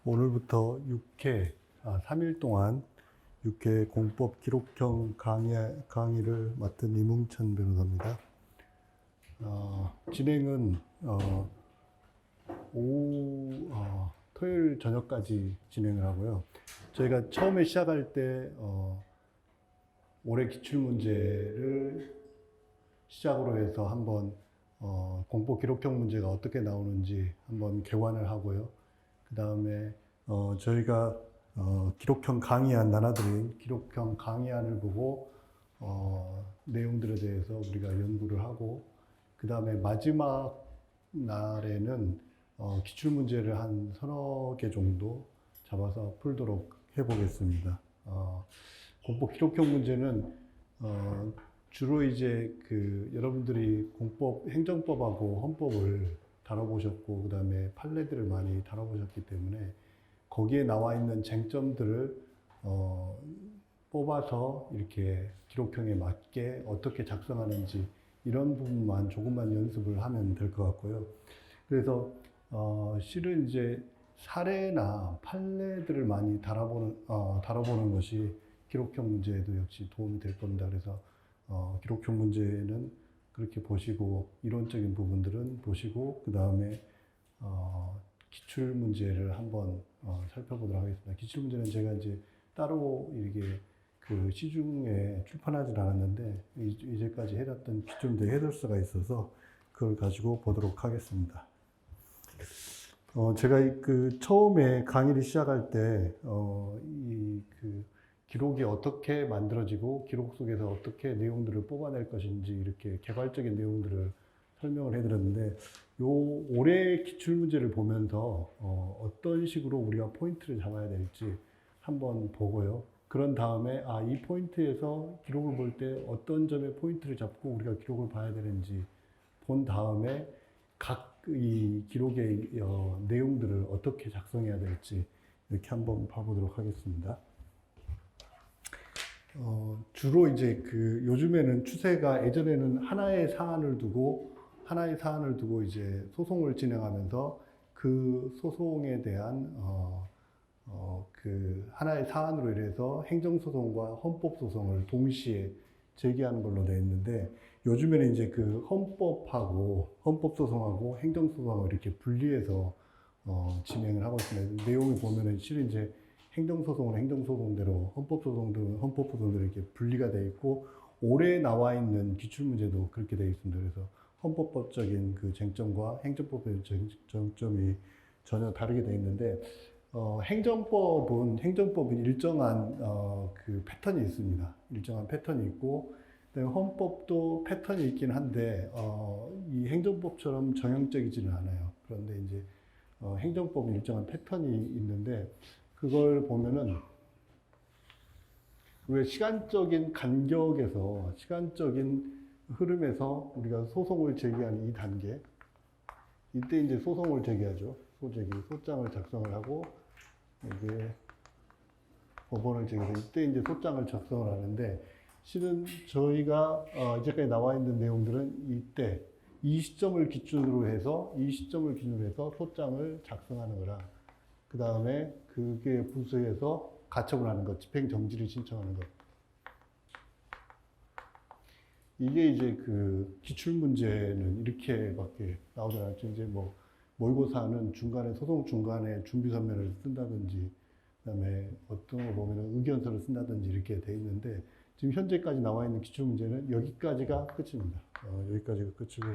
오늘부터 3일 동안 6회 공법 기록형 강의를 맡은 이뭉천 변호사입니다. 진행은 토요일 저녁까지 진행을 하고요. 저희가 처음에 시작할 때 올해 기출문제를 시작으로 해서 한번 공법 기록형 문제가 어떻게 나오는지 한번 개관을 하고요. 그 다음에 저희가 기록형 강의안 나눠드린 기록형 강의안을 보고 내용들에 대해서 우리가 연구를 하고, 그 다음에 마지막 날에는 기출문제를 한 서너 개 정도 잡아서 풀도록 해보겠습니다. 공법 기록형 문제는 주로 이제 여러분들이 공법, 행정법하고 헌법을 다뤄보셨고, 그 다음에 판례들을 많이 다뤄보셨기 때문에 거기에 나와 있는 쟁점들을 뽑아서 이렇게 기록형에 맞게 어떻게 작성하는지 이런 부분만 조금만 연습을 하면 될 것 같고요. 그래서 실은 이제 사례나 판례들을 많이 다뤄보는 것이 기록형 문제에도 역시 도움이 될 겁니다. 그래서 기록형 문제는 그렇게 보시고, 이론적인 부분들은 보시고, 그 다음에 기출 문제를 한번 살펴보도록 하겠습니다. 기출 문제는 제가 이제 따로 이렇게 시중에 출판하지 않았는데 이제까지 해놨던 기출 문제 해설서가 있어서 그걸 가지고 보도록 하겠습니다. 제가 처음에 강의를 시작할 때 기록이 어떻게 만들어지고 기록 속에서 어떻게 내용들을 뽑아낼 것인지 이렇게 개괄적인 내용들을 설명을 해드렸는데, 올해 기출문제를 보면서 어떤 식으로 우리가 포인트를 잡아야 될지 한번 보고요. 그런 다음에 이 포인트에서 기록을 볼 때 어떤 점에 포인트를 잡고 우리가 기록을 봐야 되는지 본 다음에 각 이 기록의 내용들을 어떻게 작성해야 될지 이렇게 한번 봐보도록 하겠습니다. 주로 이제 요즘에는 추세가, 예전에는 하나의 사안을 두고 이제 소송을 진행하면서 그 소송에 대한 하나의 사안으로 인해서 행정소송과 헌법소송을 동시에 제기하는 걸로 되어 있는데, 요즘에는 이제 헌법소송하고 행정소송을 이렇게 분리해서 진행을 하고 있습니다. 내용을 보면은 실은 이제 행정소송은 행정소송대로, 헌법소송들은 헌법소송대로 이렇게 분리가 되어 있고, 올해 나와 있는 기출문제도 그렇게 되어 있습니다. 그래서 헌법법적인 쟁점과 행정법의 쟁점이 전혀 다르게 되어 있는데, 행정법은 일정한 패턴이 있습니다. 일정한 패턴이 있고, 그다음에 헌법도 패턴이 있긴 한데 이 행정법처럼 정형적이지는 않아요. 그런데 이제 행정법은 일정한 패턴이 있는데, 그걸 보면은 왜 시간적인 간격에서, 시간적인 흐름에서 우리가 소송을 제기하는 이 단계, 이때 이제 소송을 제기하죠. 소장을 작성을 하고, 이게 법원을 제기해서 이때 이제 소장을 작성을 하는데, 실은 저희가 이제까지 나와 있는 내용들은 이때 이 시점을 기준으로 해서 소장을 작성하는 거라, 그 다음에 그게 부수해서 가처분 하는 것, 집행정지를 신청하는 것, 이게 이제 기출문제는 이렇게밖에 나오지 않죠. 이제 모의고사는 소송 중간에 준비서면을 쓴다든지, 그다음에 어떤 거 보면 의견서를 쓴다든지 이렇게 돼 있는데, 지금 현재까지 나와 있는 기출문제는 여기까지가 끝입니다. 여기까지가 끝이고,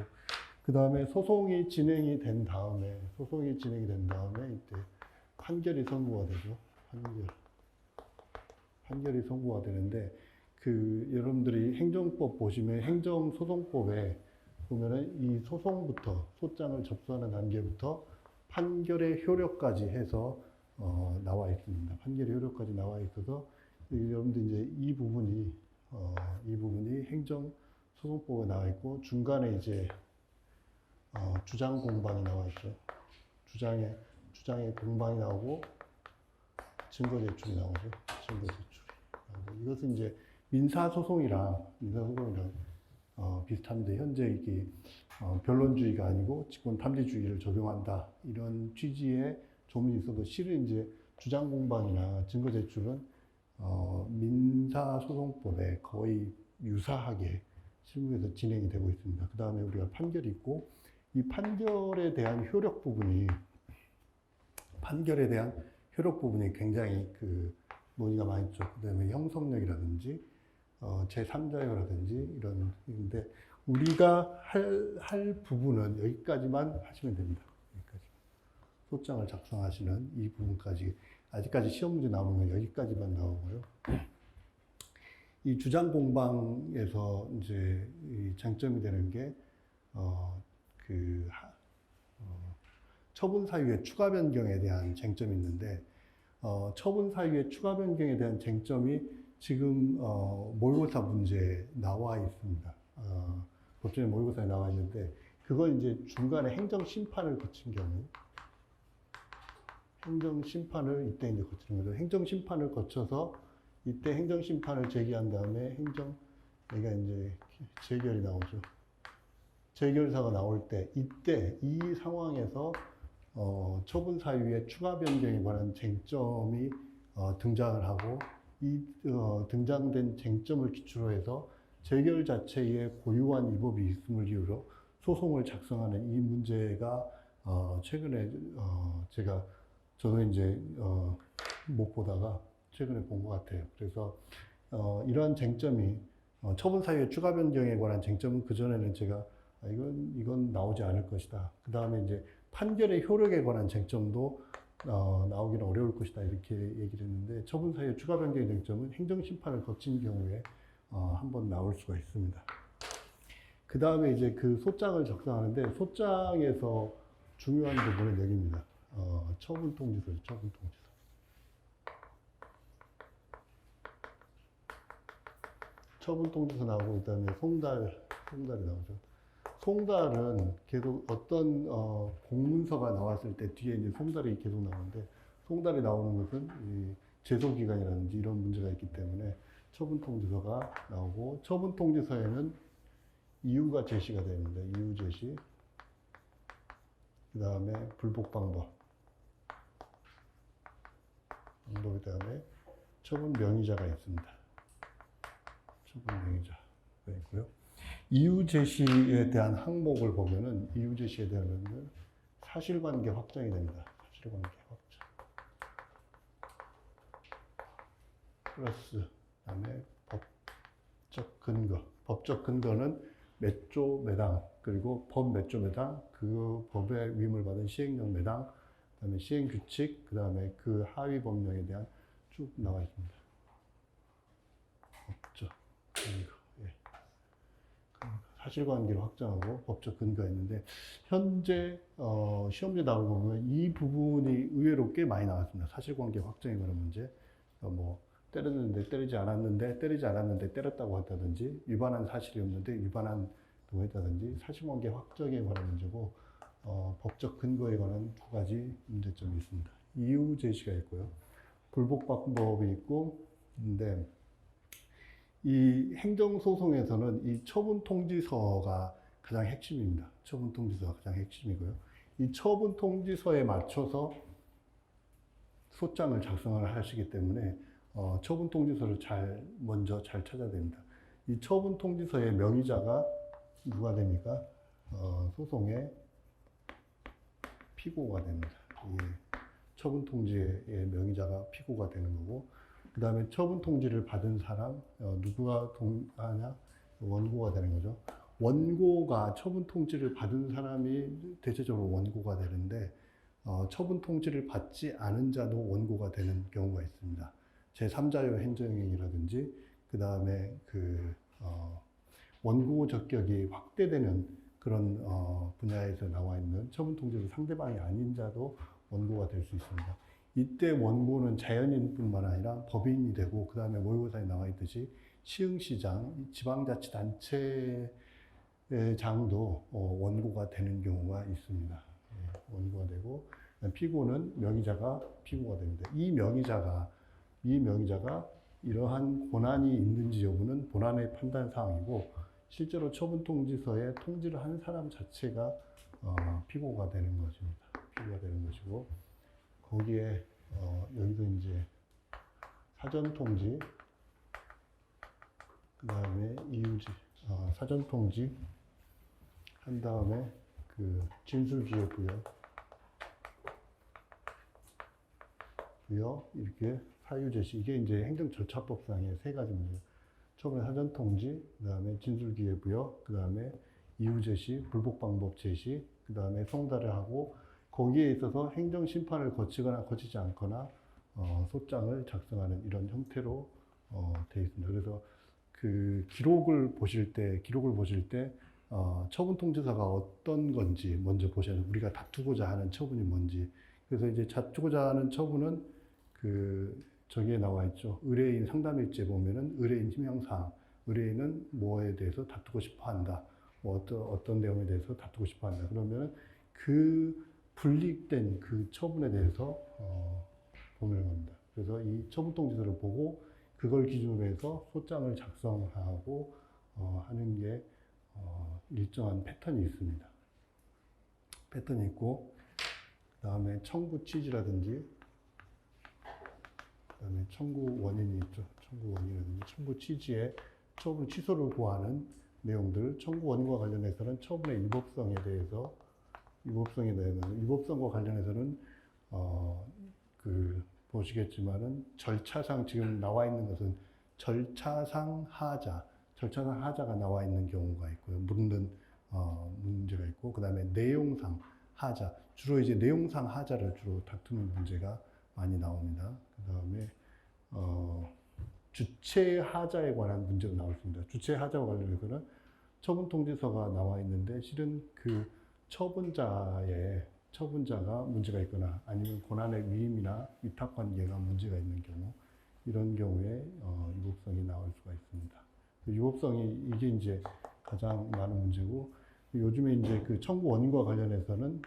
그 다음에 소송이 진행이 된 다음에 이때 판결이 선고가 되죠. 판결이 선고가 되는데, 여러분들이 행정법 보시면 행정소송법에 보면은 이 소장을 접수하는 단계부터 판결의 효력까지 해서 나와 있습니다. 판결의 효력까지 나와 있어서 여러분들 이제 이 부분이 행정소송법에 나와 있고, 중간에 이제 주장 공방이 나와 있죠. 주장의 공방이 나오고 증거 제출이 나오죠. 이것은 이제 민사소송이랑 비슷한데, 현재 이게 변론주의가 아니고 직권탐지주의를 적용한다, 이런 취지의 조문이 있어도 실은 이제 주장 공방이나 증거 제출은 민사소송법에 거의 유사하게 실무에서 진행이 되고 있습니다. 그 다음에 우리가 판결이 있고, 이 판결에 대한 효력 부분이 굉장히 그 논의가 많이 있죠. 그 다음에 형성력이라든지 제3자요라든지 이런데 우리가 할 부분은 여기까지만 하시면 됩니다. 여기까지. 소장을 작성하시는 이 부분까지, 아직까지 시험 문제 나오는 건 여기까지만 나오고요. 이 주장 공방에서 이제 이 장점이 되는 게 처분 사유의 추가 변경에 대한 쟁점이 있는데, 처분 사유의 추가 변경에 대한 쟁점이 지금 모의고사 문제에 나와 있습니다. 법정에 모의고사에 나와 있는데, 그건 이제 중간에 행정심판을 거친 경우, 행정심판을 이때 이제 거치는 거죠. 행정심판을 거쳐서 이때 행정심판을 제기한 다음에 여기가 이제 재결이 나오죠. 재결사가 나올 때, 이때 이 상황에서 처분 사유의 추가 변경에 관한 쟁점이 등장을 하고, 이 등장된 쟁점을 기초로 해서 재결 자체에 고유한 위법이 있음을 이유로 소송을 작성하는 이 문제가 최근에 저도 이제 못 보다가 최근에 본 것 같아요. 그래서 이러한 쟁점이 처분 사유의 추가 변경에 관한 쟁점은 그전에는 제가 이건 나오지 않을 것이다. 그 다음에 이제 판결의 효력에 관한 쟁점도 나오기는 어려울 것이다. 이렇게 얘기를 했는데, 처분 사유의 추가 변경의 쟁점은 행정심판을 거친 경우에 한번 나올 수가 있습니다. 그 다음에 이제 그 소장을 작성하는데, 소장에서 중요한 부분은 여기입니다. 처분 통지서죠. 처분 통지서. 처분 통지서 나오고, 그다음에 송달이 나오죠. 송달은 계속 어떤 공문서가 나왔을 때 뒤에 이제 송달이 계속 나오는데, 송달이 나오는 것은 이 제소기간이라든지 이런 문제가 있기 때문에 처분 통지서가 나오고, 처분 통지서에는 이유가 제시가 되는데, 이유 제시, 그 다음에 불복 방법에 다음에 처분 명의자가 있습니다. 처분 명의자가 있고요. 이유 제시에 대한 항목을 보면은, 이유 제시에 대한 사실관계 확정이 됩니다. 사실관계 확정. 플러스, 그다음에 법적 근거. 법적 근거는 몇 조 매당, 그리고 법 몇 조 매당, 그 법에 위임을 받은 시행령 매당, 그다음에 시행 규칙, 그다음에 그 하위 법령에 대한 쭉 나와 있습니다. 법적 근거. 예. 사실관계를 확정하고 법적 근거가 있는데, 현재 시험지 나오고 보면 이 부분이 의외로 꽤 많이 나왔습니다. 사실관계 확정에 관한 문제, 뭐 때렸는데 때리지 않았는데 때렸다고 했다든지, 위반한 사실이 없는데 위반한다고 했다든지, 사실관계 확정에 관한 문제고, 법적 근거에 관한 두 가지 문제점이 있습니다. 이유 제시가 있고요, 불복 방법이 있고, 근데 이 행정소송에서는 이 처분 통지서가 가장 핵심입니다. 처분 통지서가 가장 핵심이고요. 이 처분 통지서에 맞춰서 소장을 작성을 하시기 때문에 처분 통지서를 먼저 잘 찾아야 됩니다. 이 처분 통지서의 명의자가 누가 됩니까? 소송의 피고가 됩니다. 처분 통지의 명의자가 피고가 되는 거고, 그 다음에 처분 통지를 받은 사람, 누구가 동하냐? 원고가 되는 거죠. 원고가, 처분 통지를 받은 사람이 대체적으로 원고가 되는데, 처분 통지를 받지 않은 자도 원고가 되는 경우가 있습니다. 제3자요 행정행위라든지, 그 다음에 원고 적격이 확대되는 그런 분야에서 나와 있는 처분 통지를 상대방이 아닌 자도 원고가 될 수 있습니다. 이때 원고는 자연인뿐만 아니라 법인이 되고, 그 다음에 모의고사에 나와 있듯이 시흥시장, 지방자치단체장도 원고가 되는 경우가 있습니다. 원고가 되고, 피고는 명의자가 피고가 됩니다. 이 명의자가 이러한 권한이 있는지 여부는 본안의 판단 사항이고, 실제로 처분 통지서에 통지를 한 사람 자체가 피고가 되는 것입니다. 피고가 되는 것이고, 거기에 여기도 이제 사전 통지, 그 다음에 이유지, 사전 통지 한 다음에 그 진술기획 부여 이렇게 사유 제시, 이게 이제 행정절차법상의 세 가지 문제. 처음에 사전 통지, 그 다음에 진술기획 부여, 그 다음에 이유 제시, 불복 방법 제시, 그 다음에 송달을 하고 거기에 있어서 행정 심판을 거치거나 거치지 않거나 소장을 작성하는 이런 형태로 되어 있습니다. 그래서 그 기록을 보실 때 처분 통지서가 어떤 건지 먼저 보셔야 돼요. 우리가 다투고자 하는 처분이 뭔지. 그래서 이제 다투고자 하는 처분은 저기에 나와 있죠. 의뢰인 상담일지에 보면은 의뢰인 희명사항, 의뢰인은 뭐에 대해서 다투고 싶어 한다. 뭐 어떤 내용에 대해서 다투고 싶어 한다. 그러면은 그 분립된 그 처분에 대해서 보면 겁니다. 그래서 이 처분 통지서를 보고 그걸 기준으로 해서 소장을 작성하고 하는 게 일정한 패턴이 있습니다. 패턴이 있고, 그 다음에 청구 취지라든지, 그 다음에 청구 원인이 있죠. 청구 원인이라든지, 청구 취지에 처분 취소를 구하는 내용들, 청구 원인과 관련해서는 처분의 위법성에 대해서, 위법성과 관련해서는, 보시겠지만은, 절차상 지금 나와 있는 것은 절차상 하자가 나와 있는 경우가 있고요. 묻는, 문제가 있고, 그 다음에 내용상 하자. 주로 이제 내용상 하자를 주로 다투는 문제가 많이 나옵니다. 그 다음에, 주체 하자에 관한 문제가 나올 수 있습니다. 주체 하자와 관련해서는 처분 통지서가 나와 있는데 실은 그 처분자가 문제가 있거나 아니면 권한의 위임이나 위탁 관계가 문제가 있는 경우, 이런 경우에 유법성이 나올 수가 있습니다. 그 유법성이 이게 이제 가장 많은 문제고, 요즘에 이제 그 청구 원인과 관련해서는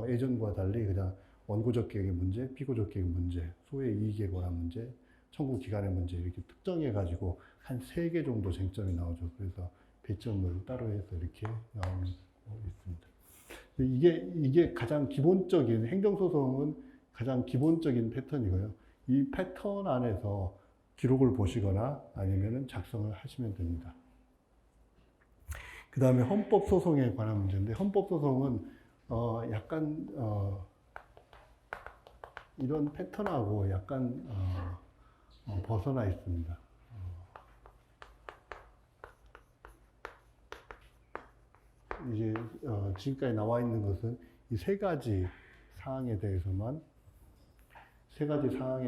예전과 달리 그냥 원고적 계획의 문제, 피고적 계획의 문제, 소의 이익에 관한 문제, 청구 기간의 문제 이렇게 특정해가지고 한 3개 정도 쟁점이 나오죠. 그래서 배점을 따로 해서 이렇게 나오고 있습니다. 이게 가장 기본적인, 행정소송은 가장 기본적인 패턴이고요. 이 패턴 안에서 기록을 보시거나 아니면은 작성을 하시면 됩니다. 그 다음에 헌법소송에 관한 문제인데, 헌법소송은 약간 이런 패턴하고 약간 벗어나 있습니다. 이제 지금까지 나와 있는 것은 이 3가지 사항에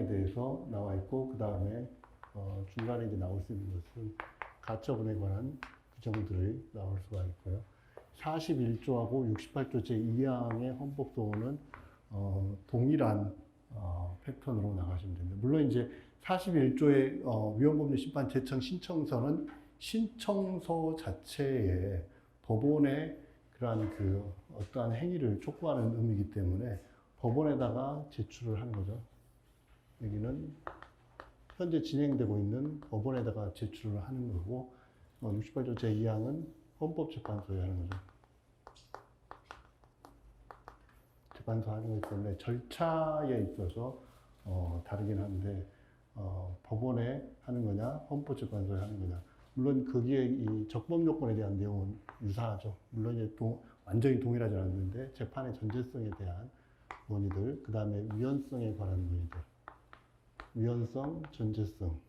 대해서 나와 있고, 그 다음에 중간에 이제 나올 수 있는 것은 가처분에 관한 규정들이 나올 수가 있고요. 41조하고 68조 제2항의 헌법소원은 동일한 패턴으로 나가시면 됩니다. 물론 이제 41조의 위헌법률 심판 제청 신청서는 신청서 자체에 법원의 그러한 그 어떠한 행위를 촉구하는 의미이기 때문에 법원에다가 제출을 하는 거죠. 여기는 현재 진행되고 있는 법원에다가 제출을 하는 거고, 68조 제2항은 헌법재판소에 하는 거죠. 재판소 하는 거기 때문에 절차에 있어서 다르긴 한데, 법원에 하는 거냐, 헌법재판소에 하는 거냐. 물론 거기에 이 적법 요건에 대한 내용은 유사하죠. 물론 이제 완전히 동일하지 않는데 재판의 전제성에 대한 논의들, 그 다음에 위헌성에 관한 논의들, 위헌성, 전제성.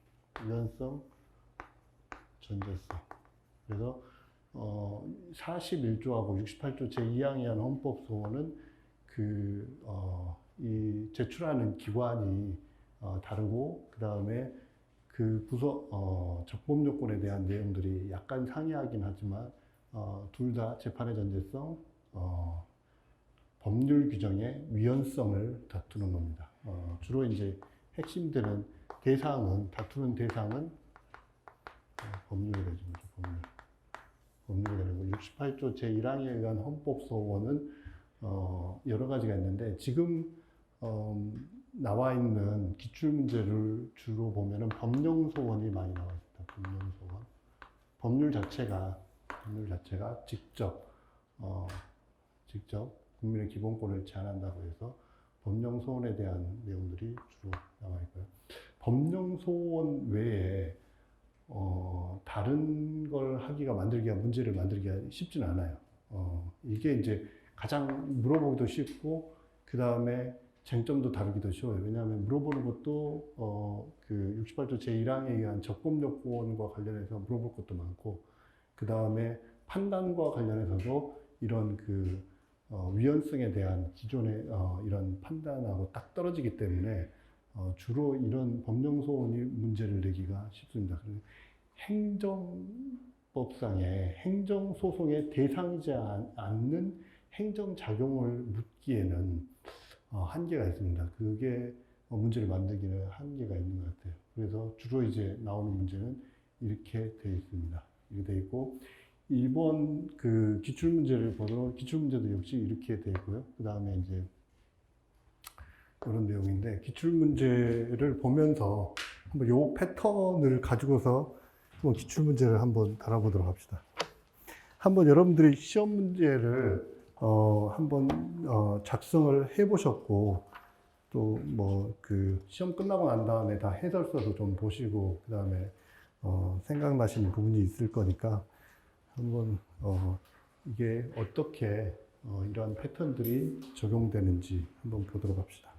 그래서 41조하고 68조 제2항에 의한 헌법소원은 이 제출하는 기관이 다르고, 그 다음에 그 적법 요건에 대한 내용들이 약간 상이하긴 하지만 둘 다 재판의 전제성, 법률 규정의 위헌성을 다투는 겁니다. 주로 이제 핵심되는 다투는 대상은 법률이 되죠. 법률이 되고, 68조 제1항에 의한 헌법소원은 여러 가지가 있는데, 지금 나와 있는 기출문제를 주로 보면은 법령소원이 많이 나와 있습니다. 법령소원. 법률 자체가 직접 국민의 기본권을 제한한다고 해서 법령 법령 소원에 대한 내용들이 주로 나와 있고요. 법령 소원 외에 다른 걸 만들기가 문제를 만들기가 쉽진 않아요. 이게 이제 가장 물어보기도 쉽고 그 다음에 쟁점도 다루기도 쉬워요. 왜냐하면 물어보는 것도 그 68조 제1항에 의한 적법 요건과 관련해서 물어볼 것도 많고 그 다음에 판단과 관련해서도 이런 위헌성에 대한 기존의 이런 판단하고 딱 떨어지기 때문에 주로 이런 법령 소원이 문제를 내기가 쉽습니다. 행정법상의 행정소송의 대상이지 않는 행정작용을 묻기에는 한계가 있습니다. 그게 문제를 만들기는 한계가 있는 것 같아요. 그래서 주로 이제 나오는 문제는 이렇게 되어 있습니다. 이렇게 되어 있고, 이번 기출문제를 보도록, 기출문제도 역시 이렇게 되어 있고요. 그 다음에 이제 이런 내용인데, 기출문제를 보면서 한번 요 패턴을 가지고서 한번 기출문제를 한번 달아보도록 합시다. 한번 여러분들이 시험 문제를 한번 작성을 해보셨고 또 뭐 시험 끝나고 난 다음에 다 해설서도 좀 보시고 그 다음에 생각나시는 부분이 있을 거니까 한번 이게 어떻게 이러한 패턴들이 적용되는지 한번 보도록 합시다.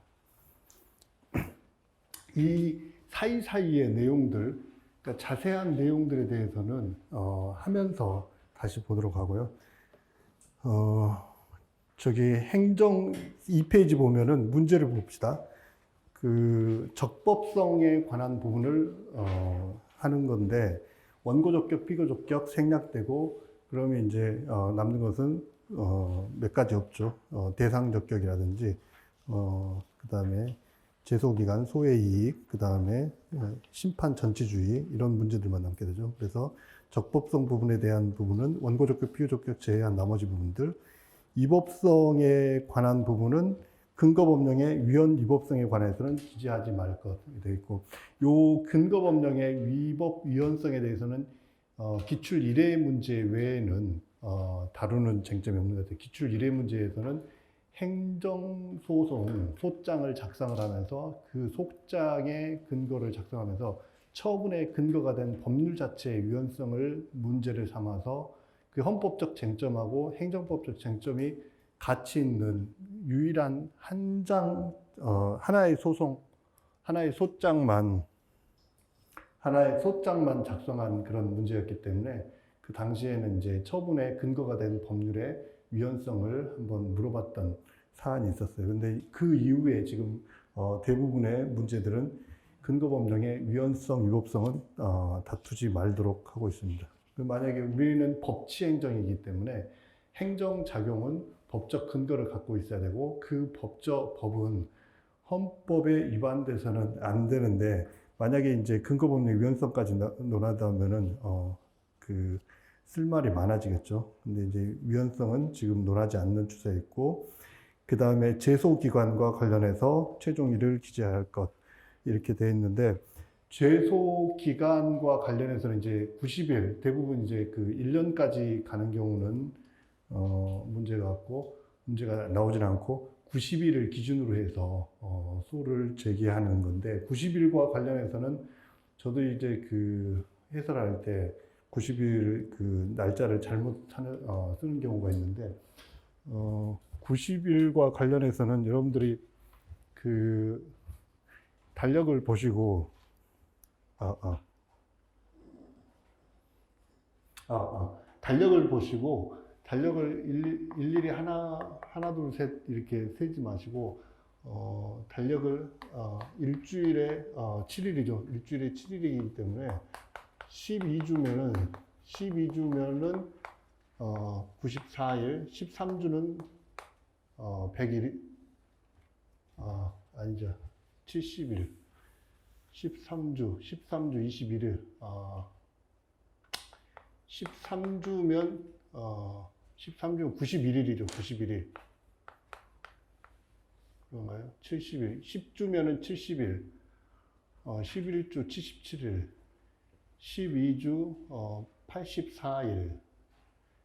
이 사이사이의 내용들, 그러니까 자세한 내용들에 대해서는 하면서 다시 보도록 하고요. 저기 행정 2페이지 보면은 문제를 봅시다. 적법성에 관한 부분을 하는 건데 원고적격, 비고적격 생략되고 그러면 이제 남는 것은 몇 가지 없죠. 대상적격이라든지 그 다음에 제소기간, 소외이익, 그 다음에 심판 전치주의 이런 문제들만 남게 되죠. 그래서 적법성 부분에 대한 부분은 원고적격, 비고적격 제외한 나머지 부분들, 위법성에 관한 부분은 근거법령의 위헌 위법성에 관해서는 기재하지 말 것 되어 있고, 요 근거법령의 위법 위헌성에 대해서는 기출 1회 문제 외에는 다루는 쟁점이 없는 것 같아요. 기출 1회 문제에서는 행정소송 소장을 작성을 하면서 그 소장의 근거를 작성하면서 처분의 근거가 된 법률 자체의 위헌성을 문제를 삼아서 그 헌법적 쟁점하고 행정법적 쟁점이 같이 있는 유일한 하나의 소장만 작성한 그런 문제였기 때문에 그 당시에는 이제 처분의 근거가 된 법률의 위헌성을 한번 물어봤던 사안이 있었어요. 근데 그 이후에 지금 대부분의 문제들은 근거법령의 위헌성, 위법성은 다투지 말도록 하고 있습니다. 만약에 우리는 법치행정이기 때문에 행정작용은 법적 근거를 갖고 있어야 되고 그 법은 헌법에 위반돼서는 안 되는데 만약에 이제 근거법령 위헌성까지 논하다면은 쓸 말이 많아지겠죠. 근데 이제 위헌성은 지금 논하지 않는 추세에 있고, 그 다음에 제소기관과 관련해서 최종일을 기재할 것 이렇게 돼 있는데, 제소기간과 관련해서는 이제 90일 대부분 이제 1년까지 가는 경우는 문제가 나오진 않고 90일을 기준으로 해서 소를 제기하는 건데, 90일과 관련해서는 저도 이제 해설할 때 90일 날짜를 잘못 쓰는 경우가 있는데 90일과 관련해서는 여러분들이 달력을 보시고 달력을 일일이 하나 둘 셋 이렇게 세지 마시고 달력을 일주일에 7일이죠. 일주일에 7일이기 때문에 12주면은 94일, 13주는 100일, 아니죠. 70일, 13주 21일, 13주면 91일이죠. 91일. 그런가요? 70일. 10주면은 70일. 11주 77일. 12주 84일.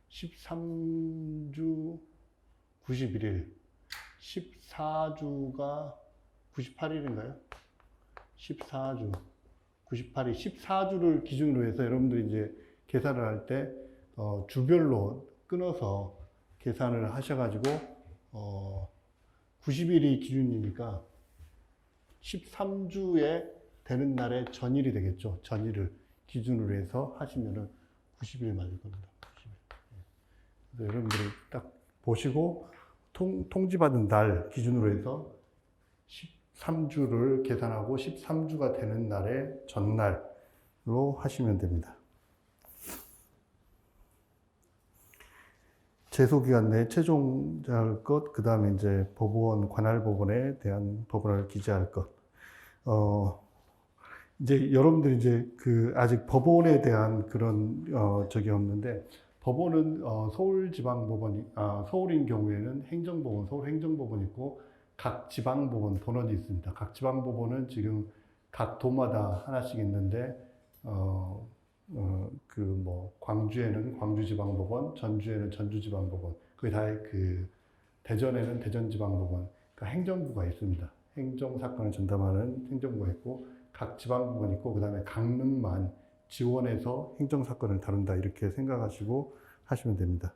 13주 91일. 14주가 98일인가요? 14주, 98일, 14주를 기준으로 해서 여러분들이 이제 계산을 할 때, 주별로 끊어서 계산을 하셔가지고, 90일이 기준이니까 13주에 되는 날의 전일이 되겠죠. 전일을 기준으로 해서 하시면은 90일 맞을 겁니다. 90일. 그래서 여러분들이 딱 보시고, 통지받은 날 기준으로 해서 13주를 계산하고 13주가 되는 날의 전날로 하시면 됩니다. 제소기간 내 최종할 것, 그 다음에 이제 법원, 관할 법원에 대한 법원을 기재할 것. 이제 여러분들이 이제 아직 법원에 대한 그런, 적이 없는데, 법원은, 서울지방법원이, 서울인 경우에는 행정법원, 서울행정법원이 있고, 각 지방법원 본원이 있습니다. 각 지방법원은 지금 각 도마다 하나씩 있는데, 광주에는 광주지방법원, 전주에는 전주지방법원, 그게 다 대전에는 대전지방법원, 그러니까 행정부가 있습니다. 행정사건을 전담하는 행정부가 있고, 각 지방법원이 있고, 그 다음에 강릉만 지원해서 행정사건을 다룬다, 이렇게 생각하시고 하시면 됩니다.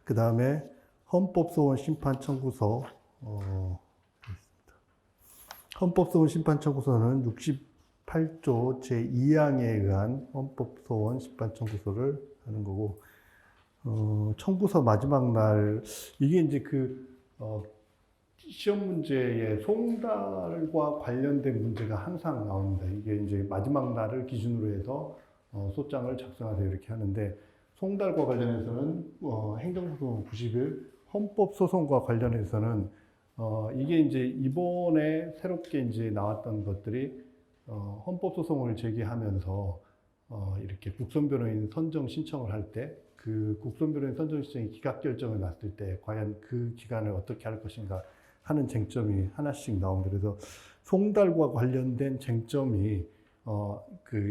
그 다음에 헌법소원 심판청구서, 헌법소원 심판청구서는 68조 제2항에 의한 헌법소원 심판청구서를 하는 거고, 청구서 마지막 날, 이게 이제 시험 문제에 송달과 관련된 문제가 항상 나옵니다. 이게 이제 마지막 날을 기준으로 해서 소장을 작성하세요 이렇게 하는데, 송달과 관련해서는 행정소송 90일, 헌법소송과 관련해서는 이게 이제 이번에 새롭게 이제 나왔던 것들이 헌법소송을 제기하면서 이렇게 국선변호인 선정 신청을 할 때 그 국선변호인 선정 신청이 기각결정을 났을 때 과연 그 기간을 어떻게 할 것인가 하는 쟁점이 하나씩 나옵니다. 그래서 송달과 관련된 쟁점이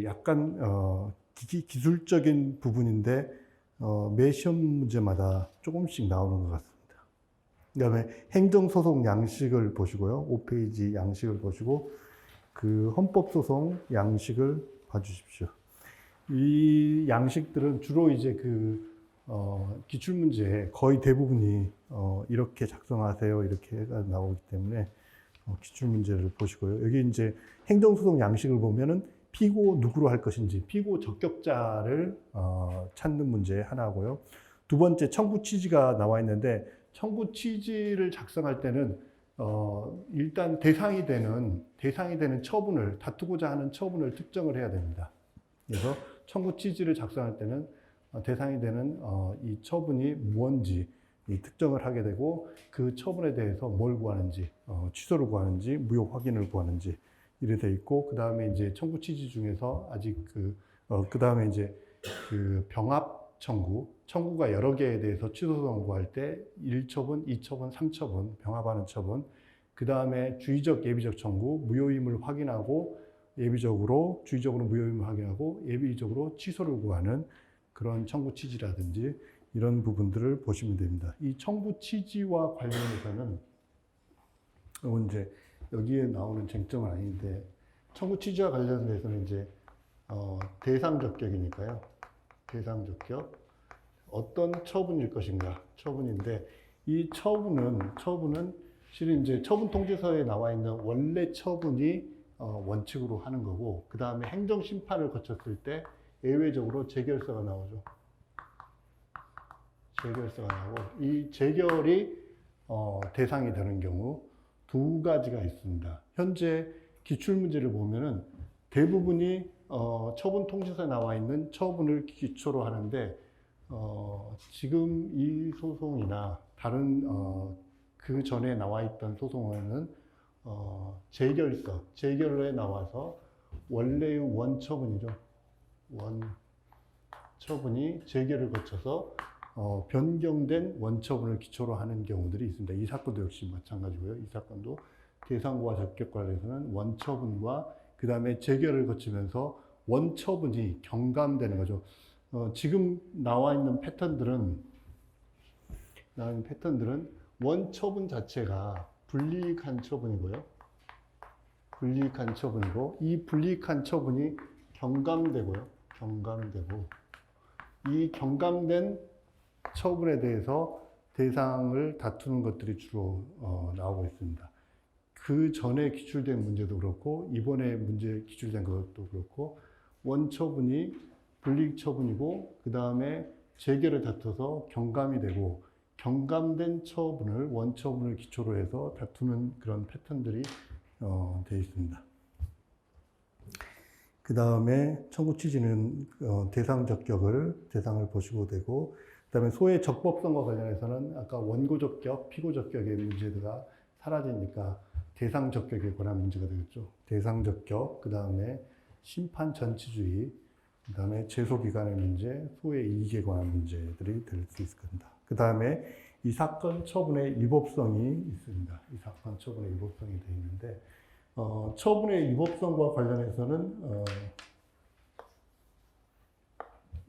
약간 기술적인 부분인데 매 시험 문제마다 조금씩 나오는 것 같습니다. 그 다음에 행정소송 양식을 보시고요. 5페이지 양식을 보시고 그 헌법소송 양식을 봐주십시오. 이 양식들은 주로 이제 기출문제에 거의 대부분이 이렇게 작성하세요 이렇게 나오기 때문에 기출문제를 보시고요. 여기 이제 행정소송 양식을 보면은 피고 누구로 할 것인지 피고 적격자를 찾는 문제 하나고요. 두 번째 청구 취지가 나와 있는데, 청구 취지를 작성할 때는 일단 대상이 되는 처분을, 다투고자 하는 처분을 특정을 해야 됩니다. 그래서 청구 취지를 작성할 때는 대상이 되는 이 처분이 무언지 특정을 하게 되고, 그 처분에 대해서 뭘 구하는지, 취소를 구하는지, 무효 확인을 구하는지 이래 돼 있고, 그 다음에 이제 청구 취지 중에서 아직 그 다음에 이제 병합 청구가 여러 개에 대해서 취소 선고할 때 1처분, 2처분, 3처분, 병합하는 처분, 그 다음에 주의적, 예비적 청구, 무효임을 확인하고 주의적으로 무효임을 확인하고 예비적으로 취소를 구하는 그런 청구 취지라든지 이런 부분들을 보시면 됩니다. 이 청구 취지와 관련해서는 이제 여기에 나오는 쟁점은 아닌데, 청구 취지와 관련해서는 이제 대상 적격이니까요. 대상 적격, 어떤 처분일 것인가 처분인데, 이 처분은 실은 이제 처분 통지서에 나와 있는 원래 처분이 원칙으로 하는 거고, 그 다음에 행정 심판을 거쳤을 때 예외적으로 재결서가 나오죠. 재결서가 나오고, 이 재결이 대상이 되는 경우 두 가지가 있습니다. 현재 기출문제를 보면은 대부분이 처분 통지서에 나와 있는 처분을 기초로 하는데, 지금 이 소송이나 다른 그 전에 나와 있던 소송에는 재결로에 나와서 원래의 원처분이죠. 원처분이 재결을 거쳐서 변경된 원처분을 기초로 하는 경우들이 있습니다. 이 사건도 역시 마찬가지고요. 이 사건도 대상과 적격과 관련해서는 원처분과 그 다음에 재결을 거치면서 원처분이 경감되는 거죠. 지금 나와 있는 패턴들은 원처분 자체가 불이익한 처분이고요. 불이익한 처분이고, 이 불이익한 처분이 경감되고요. 경감되고, 이 경감된 처분에 대해서 대상을 다투는 것들이 주로 나오고 있습니다. 그 전에 기출된 문제도 그렇고, 이번에 문제 기출된 것도 그렇고, 원처분이 불이익 처분이고, 그 다음에 재결을 다퉈서 경감이 되고, 경감된 처분을 원처분을 기초로 해서 다투는 그런 패턴들이 되어 있습니다. 그 다음에 청구 취지는 대상을 보시고 되고, 그 다음에 소의 적법성과 관련해서는 아까 원고 적격, 피고 적격의 문제가 사라지니까 대상 적격에 관한 문제가 되겠죠. 대상 적격, 그 다음에 심판 전치주의, 그 다음에 제소기간의 문제, 소의 이익에 관한 문제들이 될 수 있을 겁니다. 그 다음에 이 사건 처분의 위법성이 있습니다. 이 사건 처분의 위법성이 되어 있는데, 처분의 위법성과 관련해서는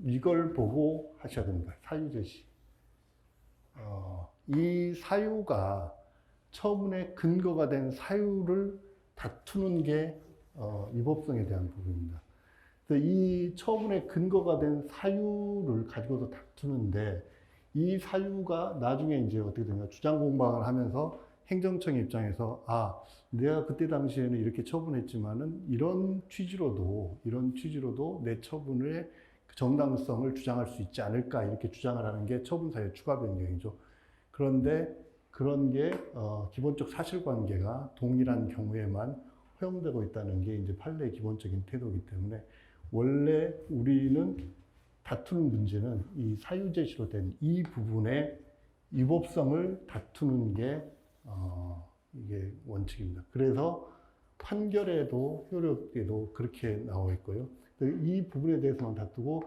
이걸 보고 하셔야 됩니다. 사유 제시. 이 사유가 처분의 근거가 된 사유를 다투는 게 위법성에 대한 부분입니다. 그래서 이 처분의 근거가 된 사유를 가지고서 다투는데, 이 사유가 나중에 이제 어떻게 되냐, 주장 공방을 하면서 행정청 입장에서 내가 그때 당시에는 이렇게 처분했지만은 이런 취지로도 내 처분의 정당성을 주장할 수 있지 않을까, 이렇게 주장을 하는 게 처분 사유의 추가 변경이죠. 그런데 그런 게 기본적 사실관계가 동일한 경우에만 허용되고 있다는 게 이제 판례의 기본적인 태도이기 때문에, 원래 우리는 다투는 문제는 이 사유 제시로 된 이 부분의 위법성을 다투는 게 이게 원칙입니다. 그래서 판결에도 효력에도 그렇게 나와 있고요. 이 부분에 대해서만 다투고,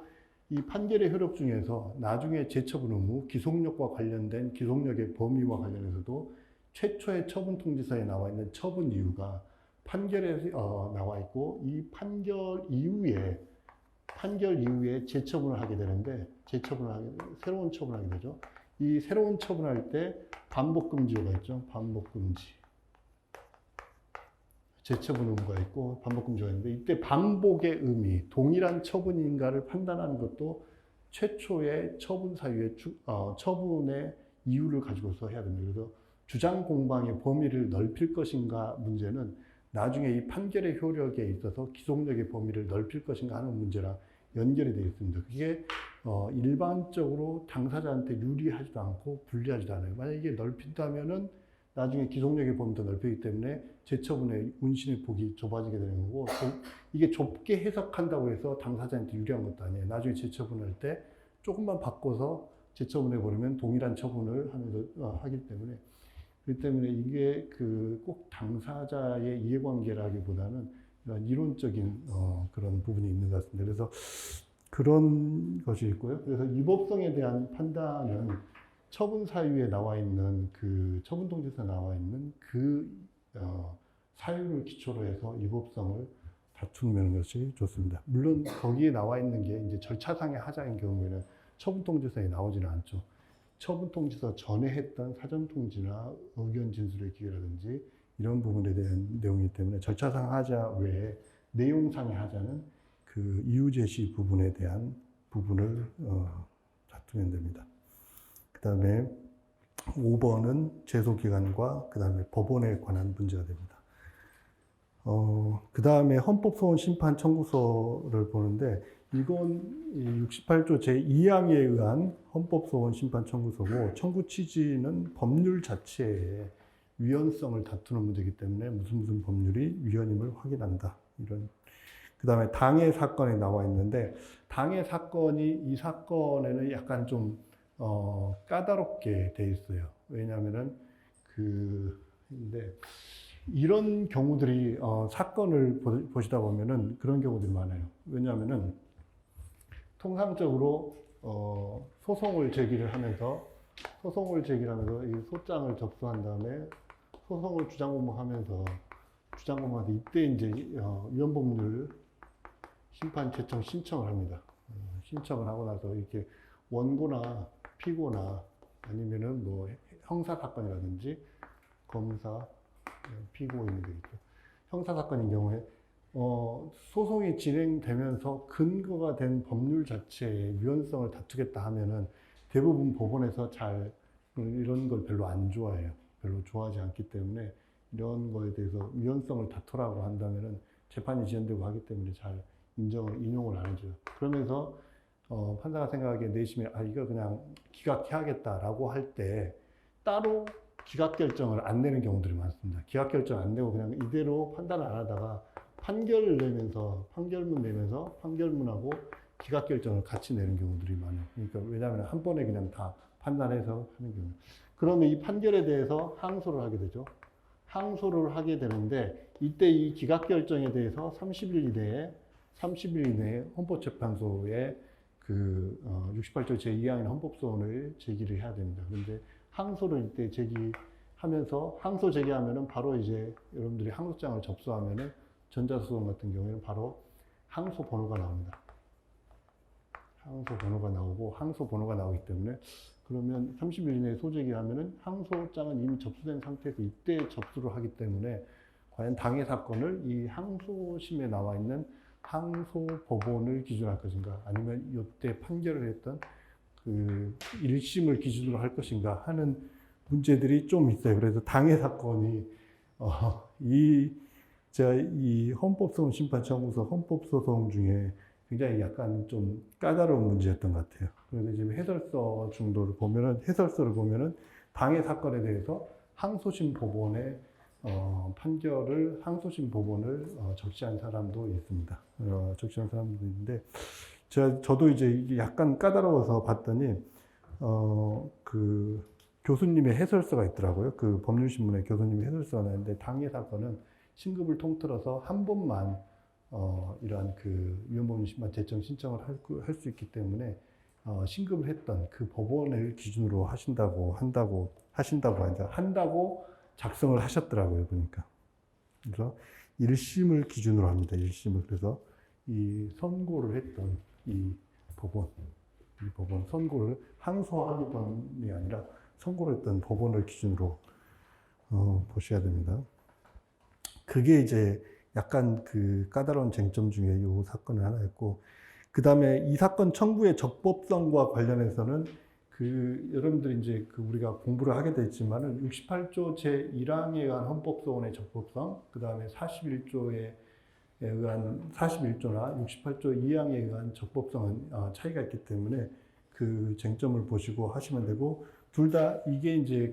이 판결의 효력 중에서 나중에 재처분 의무, 기속력과 관련된 기속력의 범위와 관련해서도 최초의 처분 통지서에 나와 있는 처분 이유가 판결에 나와 있고, 이 판결 이후에 재처분을 하게 되는데, 새로운 처분을 하게 되죠. 이 새로운 처분할 때 반복금지가 있죠. 반복금지. 재처분 의무가 있고 반복금지가 있는데, 이때 반복의 의미, 동일한 처분인가를 판단하는 것도 최초의 처분 사유의 처분의 이유를 가지고서 해야 됩니다. 그래서 주장 공방의 범위를 넓힐 것인가 문제는 나중에 이 판결의 효력에 있어서 기속력의 범위를 넓힐 것인가 하는 문제랑 연결이 되어 있습니다. 그게 일반적으로 당사자한테 유리하지도 않고 불리하지도 않아요. 만약 이게 넓힌다면은 나중에 기속력의 범위도 넓히기 때문에 재처분의 운신의 폭이 좁아지게 되는 거고, 이게 좁게 해석한다고 해서 당사자한테 유리한 것도 아니에요. 나중에 재처분할 때 조금만 바꿔서 재처분해 버리면 동일한 처분을 하면서 하기 때문에, 그렇기 때문에 이게 꼭 당사자의 이해관계라기보다는 이론적인 그런 부분이 있는 것 같습니다. 그래서 그런 것이 있고요. 그래서 위법성에 대한 판단은 처분 사유에 나와 있는 처분 통지서에 나와 있는 사유를 기초로 해서 위법성을 다투는 것이 좋습니다. 물론 거기에 나와 있는 게 이제 절차상의 하자인 경우에는 처분 통지서에 나오지는 않죠. 처분 통지서 전에 했던 사전 통지나 의견 진술의 기회라든지 이런 부분에 대한 내용이기 때문에 절차상 하자 외에 내용상의 하자는 이유 제시 부분에 대한 부분을 다투면 됩니다. 그 다음에 5번은 제소기간과 그 다음에 법원에 관한 문제가 됩니다. 그 다음에 헌법소원 심판 청구서를 보는데, 이건 68조 제2항에 의한 헌법소원 심판 청구서고, 청구 취지는 법률 자체의 위헌성을 다투는 문제이기 때문에 무슨 법률이 위헌임을 확인한다. 그 다음에 당해 사건에 나와 있는데, 당해 사건이 이 사건에는 약간 좀 까다롭게 돼 있어요. 왜냐하면은 근데 이런 경우들이 사건을 보시다 보면은 그런 경우들이 많아요. 왜냐하면은 통상적으로 소송을 제기를 하면서 이 소장을 접수한 다음에 소송을 주장공방하면서 이때 이제 위헌법률 심판 제청 신청을 합니다. 신청을 하고 나서 이렇게 원고나 피고나 아니면은 형사 사건이라든지 검사, 피고인이 되겠죠. 형사 사건인 경우에 소송이 진행되면서 근거가 된 법률 자체의 유연성을 다투겠다 하면은 대부분 법원에서 잘 이런 걸 별로 안 좋아해요. 별로 좋아하지 않기 때문에 이런 거에 대해서 유연성을 다투라고 한다면은 재판이 지연되고 하기 때문에 잘 인용을 안 해줘요. 그러면서 판사가 생각하기에 내심에 이거 그냥 기각해야겠다라고 할 때 따로 기각 결정을 안 내는 경우들이 많습니다. 기각 결정 안 내고 그냥 이대로 판단을 안 하다가 판결을 내면서 판결문하고 기각 결정을 같이 내는 경우들이 많아요. 그러니까 왜냐하면 한 번에 그냥 다 판단해서 하는 경우. 그러면 이 판결에 대해서 항소를 하게 되죠. 항소를 하게 되는데 이때 이 기각 결정에 대해서 30일 이내에 헌법재판소에 68조 제2항인 헌법소원을 제기를 해야 됩니다. 그런데 항소를 이때 제기하면서 항소 제기하면은 바로 이제 여러분들이 항소장을 접수하면은 전자소송 같은 경우에는 바로 항소 번호가 나옵니다. 항소 번호가 나오고 항소 번호가 나오기 때문에 그러면 30일 이내에 소제기하면은 항소장은 이미 접수된 상태에서 이때 접수를 하기 때문에 과연 당해 사건을 이 항소심에 나와 있는 항소 법원을 기준으로 할 것인가 아니면 이때 판결을 했던 1심을 기준으로 할 것인가 하는 문제들이 좀 있어요. 그래서 당해 사건이 제가 이 헌법소원 심판 청구서 헌법소송 중에 굉장히 약간 좀 까다로운 문제였던 것 같아요. 그래서 지금 해설서를 보면은 당해 사건에 대해서 항소심 법원의 항소심 법원을 적시한 사람도 있습니다. 적시한 사람도 있는데, 저도 이제 이게 약간 까다로워서 봤더니, 교수님의 해설서가 있더라고요. 그 법률신문에 교수님의 해설서가 나는데, 당해 사건은 신급을 통틀어서 한 번만, 이러한 위헌법률 심판 제청 신청을 할 수 있기 때문에, 신급을 했던 그 법원을 기준으로 한다고 작성을 하셨더라고요, 보니까. 그래서 1심을 기준으로 합니다. 1심을. 그래서 이 선고를 했던 이 법원 선고를 항소하기만이 아니라 선고를 했던 법원을 기준으로 보셔야 됩니다. 그게 이제 약간 까다로운 쟁점 중에 이 사건은 하나였고, 그 다음에 이 사건 청구의 적법성과 관련해서는 여러분들이 이제 우리가 공부를 하게 됐지만은 68조 제1항에 의한 헌법소원의 적법성, 그 다음에 41조나 68조 2항에 의한 적법성은 차이가 있기 때문에 그 쟁점을 보시고 하시면 되고, 둘 다 이게 이제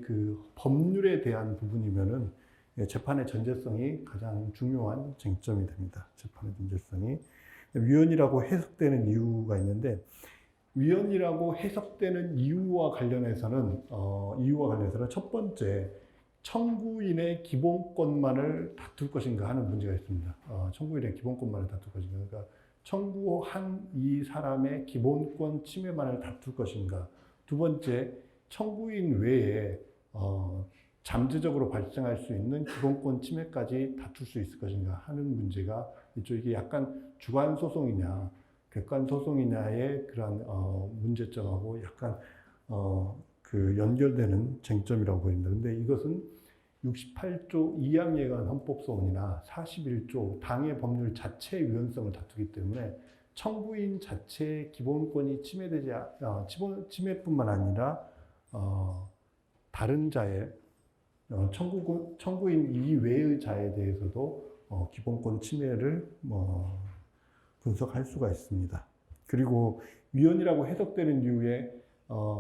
법률에 대한 부분이면은 재판의 전제성이 가장 중요한 쟁점이 됩니다. 재판의 전제성이. 위헌이라고 해석되는 이유가 있는데, 위헌이라고 해석되는 이유와 관련해서는 첫 번째, 청구인의 기본권만을 다툴 것인가 하는 문제가 있습니다. 청구인의 기본권만을 다툴 것인가. 그러니까 청구한 이 사람의 기본권 침해만을 다툴 것인가. 두 번째, 청구인 외에 잠재적으로 발생할 수 있는 기본권 침해까지 다툴 수 있을 것인가 하는 문제가 있죠. 이게 약간 주관 소송이냐 객관 소송이냐의 그런 문제점하고 약간 연결되는 쟁점이라고 보입니다. 근데 이것은 68조 2항에 의한 헌법소원이나 41조 당의 법률 자체의 유연성을 다투기 때문에 청구인 자체의 기본권이 침해뿐만 아니라 다른 자의 청구인 이외의 자에 대해서도 기본권 침해를 분석할 수가 있습니다. 그리고 위헌이라고 해석되는 이유의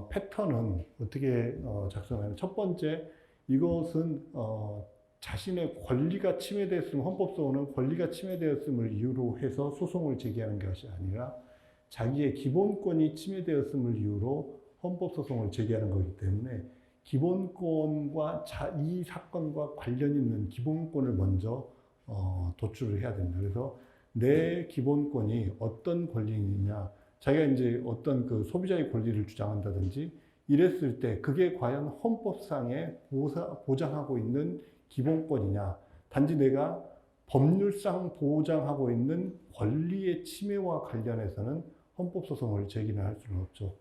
패턴은 어떻게 작성하냐면, 첫 번째, 이것은 자신의 권리가 침해되었으면, 헌법소원은 권리가 침해되었음을 이유로 해서 소송을 제기하는 것이 아니라 자기의 기본권이 침해되었음을 이유로 헌법소송을 제기하는 거기 때문에 기본권과 이 사건과 관련 있는 기본권을 먼저 도출을 해야 됩니다. 그래서 내 기본권이 어떤 권리이냐, 자기가 이제 어떤 소비자의 권리를 주장한다든지 이랬을 때 그게 과연 헌법상에 보장하고 있는 기본권이냐, 단지 내가 법률상 보장하고 있는 권리의 침해와 관련해서는 헌법소송을 제기를 할 수는 없죠.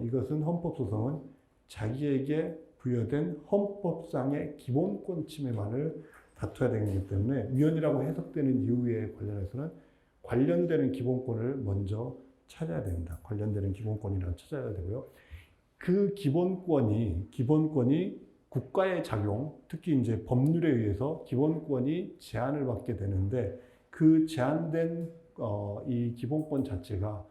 이것은 헌법소송은 자기에게 부여된 헌법상의 기본권 침해만을 다투어야 되기 때문에 위헌이라고 해석되는 이유에 관련해서는 관련되는 기본권을 먼저 찾아야 됩니다. 관련되는 기본권이라고 찾아야 되고요. 그 기본권이 국가의 작용, 특히 이제 법률에 의해서 기본권이 제한을 받게 되는데 그 제한된 이 기본권 자체가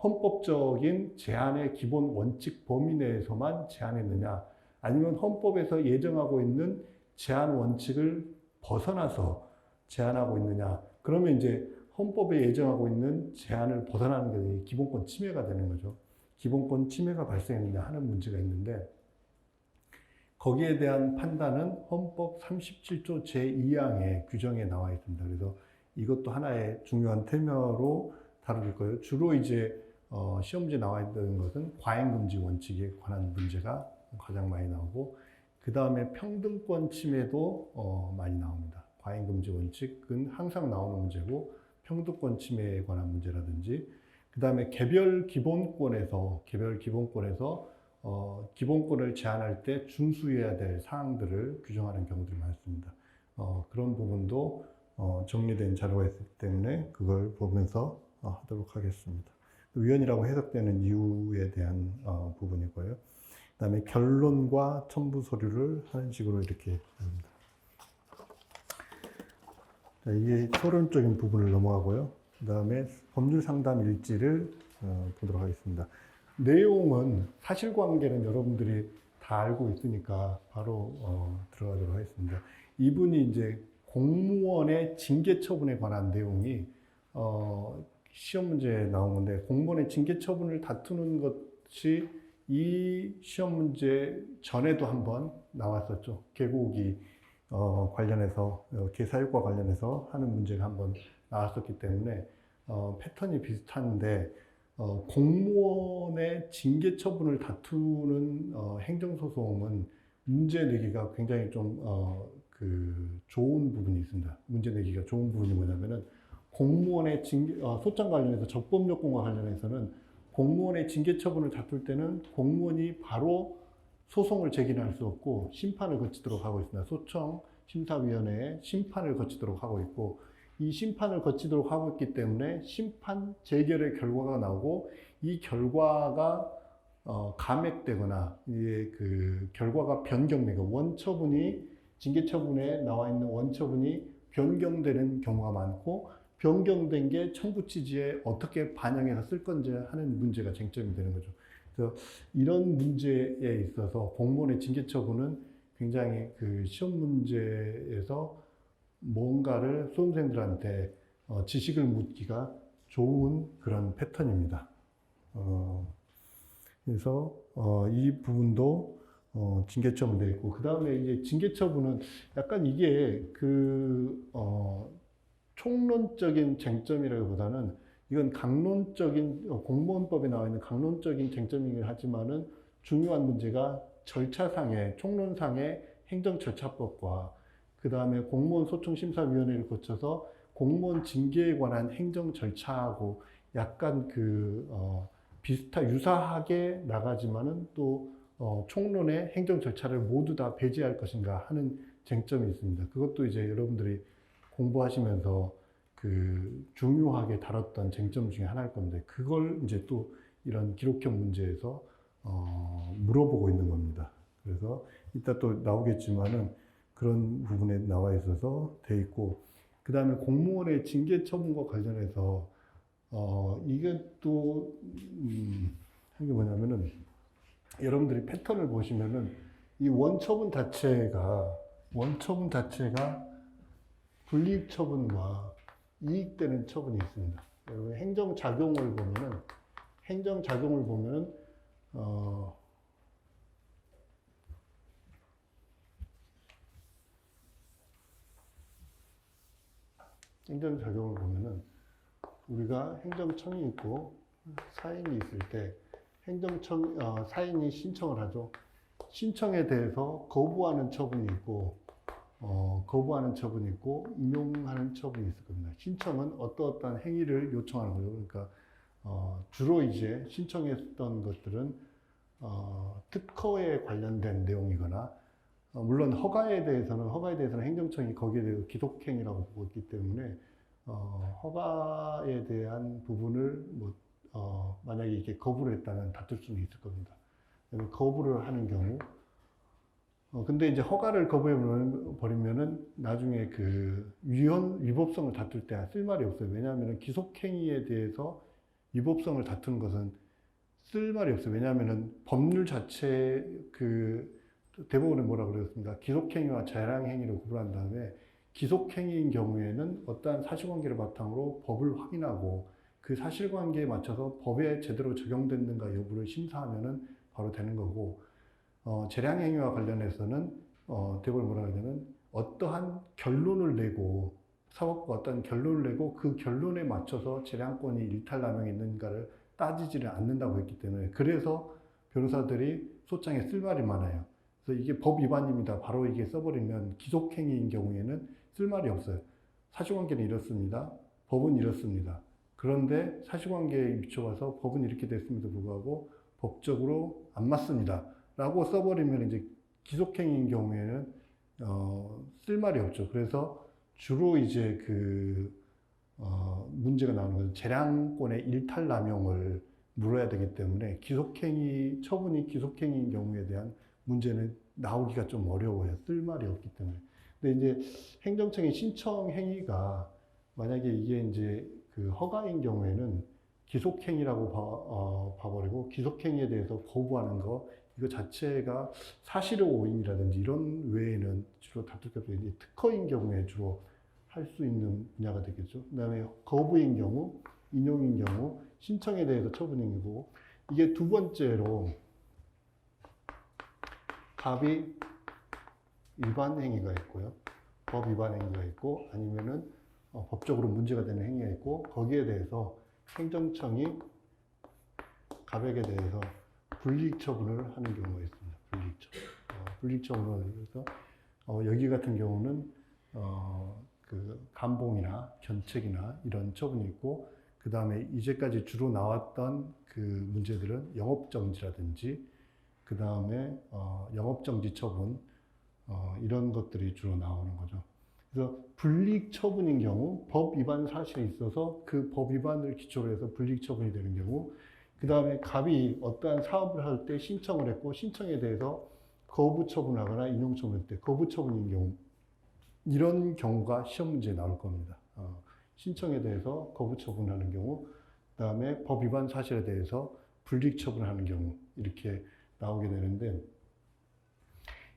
헌법적인 제한의 기본 원칙 범위 내에서만 제한했느냐, 아니면 헌법에서 예정하고 있는 제한 원칙을 벗어나서 제한하고 있느냐. 그러면 이제 헌법에 예정하고 있는 제한을 벗어나는 게 기본권 침해가 되는 거죠. 기본권 침해가 발생했느냐 하는 문제가 있는데, 거기에 대한 판단은 헌법 37조 제2항의 규정에 나와 있습니다. 그래서 이것도 하나의 중요한 테마로 다룰 거예요. 주로 이제 시험지에 나와 있는 것은 과잉금지 원칙에 관한 문제가 가장 많이 나오고, 그 다음에 평등권 침해도 많이 나옵니다. 과잉금지 원칙은 항상 나오는 문제고, 평등권 침해에 관한 문제라든지, 그 다음에 개별 기본권에서 기본권을 제한할 때 준수해야 될 사항들을 규정하는 경우들이 많습니다. 그런 부분도 정리된 자료가 있기 때문에 그걸 보면서 하도록 하겠습니다. 위헌이라고 해석되는 이유에 대한 부분이고요. 그 다음에 결론과 첨부 서류를 하는 식으로 이렇게 합니다. 자, 이게 서론적인 부분을 넘어가고요. 그 다음에 법률 상담 일지를 보도록 하겠습니다. 내용은 사실관계는 여러분들이 다 알고 있으니까 바로 들어가도록 하겠습니다. 이분이 이제 공무원의 징계 처분에 관한 내용이 시험 문제에 나온 건데, 공무원의 징계 처분을 다투는 것이 이 시험 문제 전에도 한번 나왔었죠. 계곡이 관련해서 개사육과 관련해서 하는 문제가 한번 나왔었기 때문에 패턴이 비슷한데, 공무원의 징계 처분을 다투는 행정소송은 문제 내기가 굉장히 좀 좋은 부분이 있습니다. 문제 내기가 좋은 부분이 뭐냐면은, 공무원의 소장 관련해서 적법요건과 관련해서는 공무원의 징계 처분을 다툴 때는 공무원이 바로 소송을 제기할 수 없고 심판을 거치도록 하고 있습니다. 소청 심사위원회에 심판을 거치도록 하고 있고, 이 심판을 거치도록 하고 있기 때문에 심판 재결의 결과가 나오고, 이 결과가 감액되거나 그 결과가 변경되고, 원처분이 징계 처분에 나와 있는 원처분이 변경되는 경우가 많고, 변경된 게 청구 취지에 어떻게 반영해서 쓸 건지 하는 문제가 쟁점이 되는 거죠. 그래서 이런 문제에 있어서 공무원의 징계 처분은 굉장히 그 시험 문제에서 뭔가를 수험생들한테 지식을 묻기가 좋은 그런 패턴입니다. 그래서 이 부분도 징계 처분되어 있고, 그 다음에 이제 징계 처분은 약간 이게 총론적인 쟁점이라기보다는 이건 강론적인, 공무원법에 나와 있는 강론적인 쟁점이긴 하지만은 중요한 문제가 절차상의, 총론상의 행정절차법과 그 다음에 공무원 소청심사위원회를 거쳐서 공무원 징계에 관한 행정절차하고 약간 유사하게 나가지만은 또 총론의 행정절차를 모두 다 배제할 것인가 하는 쟁점이 있습니다. 그것도 이제 여러분들이 공부하시면서 중요하게 다뤘던 쟁점 중에 하나일 건데, 그걸 이제 또 이런 기록형 문제에서 물어보고 있는 겁니다. 그래서 이따 또 나오겠지만은 그런 부분에 나와 있어서 돼 있고, 그 다음에 공무원의 징계 처분과 관련해서 이게 또 한 게 뭐냐면은, 여러분들이 패턴을 보시면은 이 원처분 자체가 불이익 처분과 이익되는 처분이 있습니다. 행정작용을 보면은 우리가 행정청이 있고 사인이 있을 때 사인이 신청을 하죠. 신청에 대해서 거부하는 처분이 있고 인용하는 처분이 있을 겁니다. 신청은 어떠한 행위를 요청하는 거죠. 그러니까 주로 이제 신청했던 것들은 특허에 관련된 내용이거나 물론 허가에 대해서는 행정청이 거기에 대해서 기속행위라고 보고 있기 때문에 허가에 대한 부분을 만약에 이게 거부를 했다면 다툴 수는 있을 겁니다. 거부를 하는 경우 근데 이제 허가를 거부해 버리면은 나중에 그 위법성을 다툴 때 쓸 말이 없어요. 왜냐하면 기속행위에 대해서 위법성을 다투는 것은 쓸 말이 없어요. 왜냐하면은 법률 자체 대법원은 뭐라 그랬습니까? 기속행위와 재량행위를 구분한 다음에 기속행위인 경우에는 어떠한 사실관계를 바탕으로 법을 확인하고 그 사실관계에 맞춰서 법에 제대로 적용됐는가 여부를 심사하면은 바로 되는 거고 재량행위와 관련해서는 대법원이 뭐라 하냐면 어떠한 결론을 내고 사법부가 어떠한 결론을 내고 그 결론에 맞춰서 재량권이 일탈남용이 있는가를 따지지를 않는다고 했기 때문에 그래서 변호사들이 소장에 쓸 말이 많아요. 그래서 이게 법 위반입니다. 바로 이게 써버리면 기속행위인 경우에는 쓸 말이 없어요. 사실관계는 이렇습니다. 법은 이렇습니다. 그런데 사실관계에 비춰봐서 법은 이렇게 됐음에도 불구하고 법적으로 안 맞습니다. 라고 써버리면 이제 기속행위인 경우에는 쓸 말이 없죠. 그래서 주로 이제 문제가 나오는 것은 재량권의 일탈남용을 물어야 되기 때문에 처분이 기속행위인 경우에 대한 문제는 나오기가 좀 어려워요. 쓸 말이 없기 때문에. 근데 이제 행정청의 신청 행위가 만약에 이게 이제 허가인 경우에는 기속행위라고 봐버리고 기속행위에 대해서 거부하는 거 이거 자체가 사실의 오인이라든지 이런 외에는 주로 다툴 게 없어요. 특허인 경우에 주로 할 수 있는 분야가 되겠죠. 그 다음에 거부인 경우, 인용인 경우, 신청에 대해서 처분행위고 이게 두 번째로 갑이 위반 행위가 있고요. 법 위반 행위가 있고 아니면은 법적으로 문제가 되는 행위가 있고 거기에 대해서 행정청이 갑에게 대해서 불이익 처분을 하는 경우가 있습니다. 불이익 처분을 해서 여기 같은 경우는 감봉이나 견책이나 이런 처분이 있고 그 다음에 이제까지 주로 나왔던 그 문제들은 영업정지라든지 그 다음에 영업정지 처분 이런 것들이 주로 나오는 거죠. 그래서 불이익 처분인 경우 법 위반 사실이 있어서 그 법 위반을 기초로 해서 불이익 처분이 되는 경우 그 다음에 갑이 어떠한 사업을 할 때 신청을 했고 신청에 대해서 거부 처분하거나 인용 처분할 때 거부 처분인 경우 이런 경우가 시험 문제에 나올 겁니다. 신청에 대해서 거부 처분하는 경우 그 다음에 법 위반 사실에 대해서 불이익 처분하는 경우 이렇게 나오게 되는데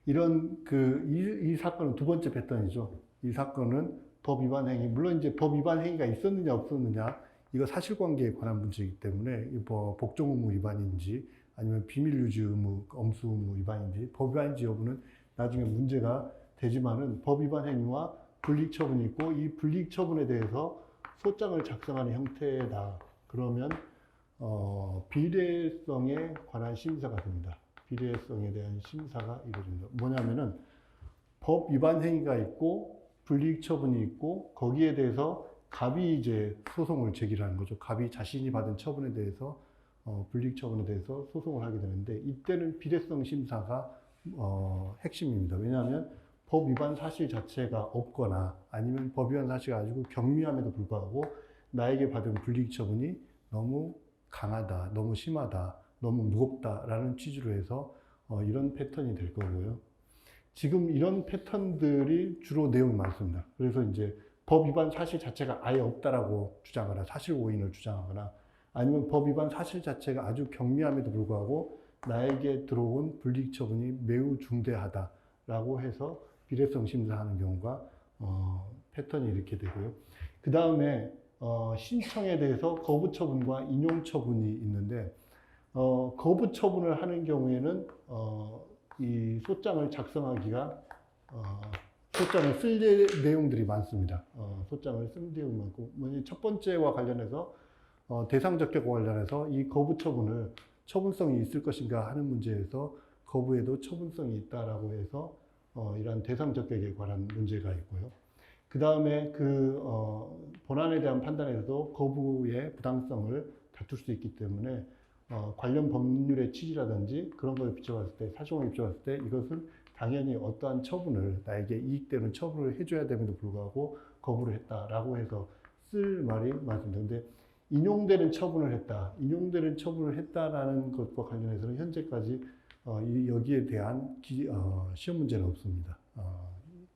이 사건은 두 번째 패턴이죠. 이 사건은 법 위반 행위 물론 이제 법 위반 행위가 있었느냐 없었느냐 이거 사실관계에 관한 문제이기 때문에 복종 의무 위반인지 아니면 비밀 유지 의무, 엄수 의무 위반인지 법 위반인지 여부는 나중에 문제가 되지만은 법 위반 행위와 불이익 처분이 있고 이 불이익 처분에 대해서 소장을 작성하는 형태다. 그러면 비례성에 관한 심사가 됩니다. 비례성에 대한 심사가 이루어집니다. 뭐냐면은 법 위반 행위가 있고 불이익 처분이 있고 거기에 대해서 갑이 이제 소송을 제기하는 거죠. 갑이 자신이 받은 처분에 대해서 불이익 처분에 대해서 소송을 하게 되는데 이때는 비례성 심사가 핵심입니다. 왜냐하면 법 위반 사실 자체가 없거나 아니면 법 위반 사실이 아주 경미함에도 불구하고 나에게 받은 불이익 처분이 너무 강하다, 너무 심하다, 너무 무겁다라는 취지로 해서 이런 패턴이 될 거고요. 지금 이런 패턴들이 주로 내용이 많습니다. 그래서 이제 법 위반 사실 자체가 아예 없다라고 주장하거나 사실 오인을 주장하거나 아니면 법 위반 사실 자체가 아주 경미함에도 불구하고 나에게 들어온 불이익 처분이 매우 중대하다라고 해서 비례성 심사하는 경우가 패턴이 이렇게 되고요. 그 다음에 신청에 대해서 거부 처분과 인용 처분이 있는데 거부 처분을 하는 경우에는 이 소장을 작성하기가 소장을 쓸 내용들이 많습니다. 소장을 쓸 내용이 많고 첫 번째와 관련해서 대상 적격과 관련해서 이 거부 처분을 처분성이 있을 것인가 하는 문제에서 거부에도 처분성이 있다라고 해서 이러한 대상 적격에 관한 문제가 있고요. 그 다음에 본안에 대한 판단에서도 거부의 부당성을 다툴 수 있기 때문에 관련 법률의 취지라든지 그런 걸 비춰봤을 때, 사실관계를 비춰봤을 때 이것은 당연히 어떠한 처분을, 나에게 이익되는 처분을 해줘야 됨에도 불구하고 거부를 했다라고 해서 쓸 말이 맞습니다. 근데 인용되는 처분을 했다, 인용되는 처분을 했다라는 것과 관련해서는 현재까지 여기에 대한 시험 문제는 없습니다.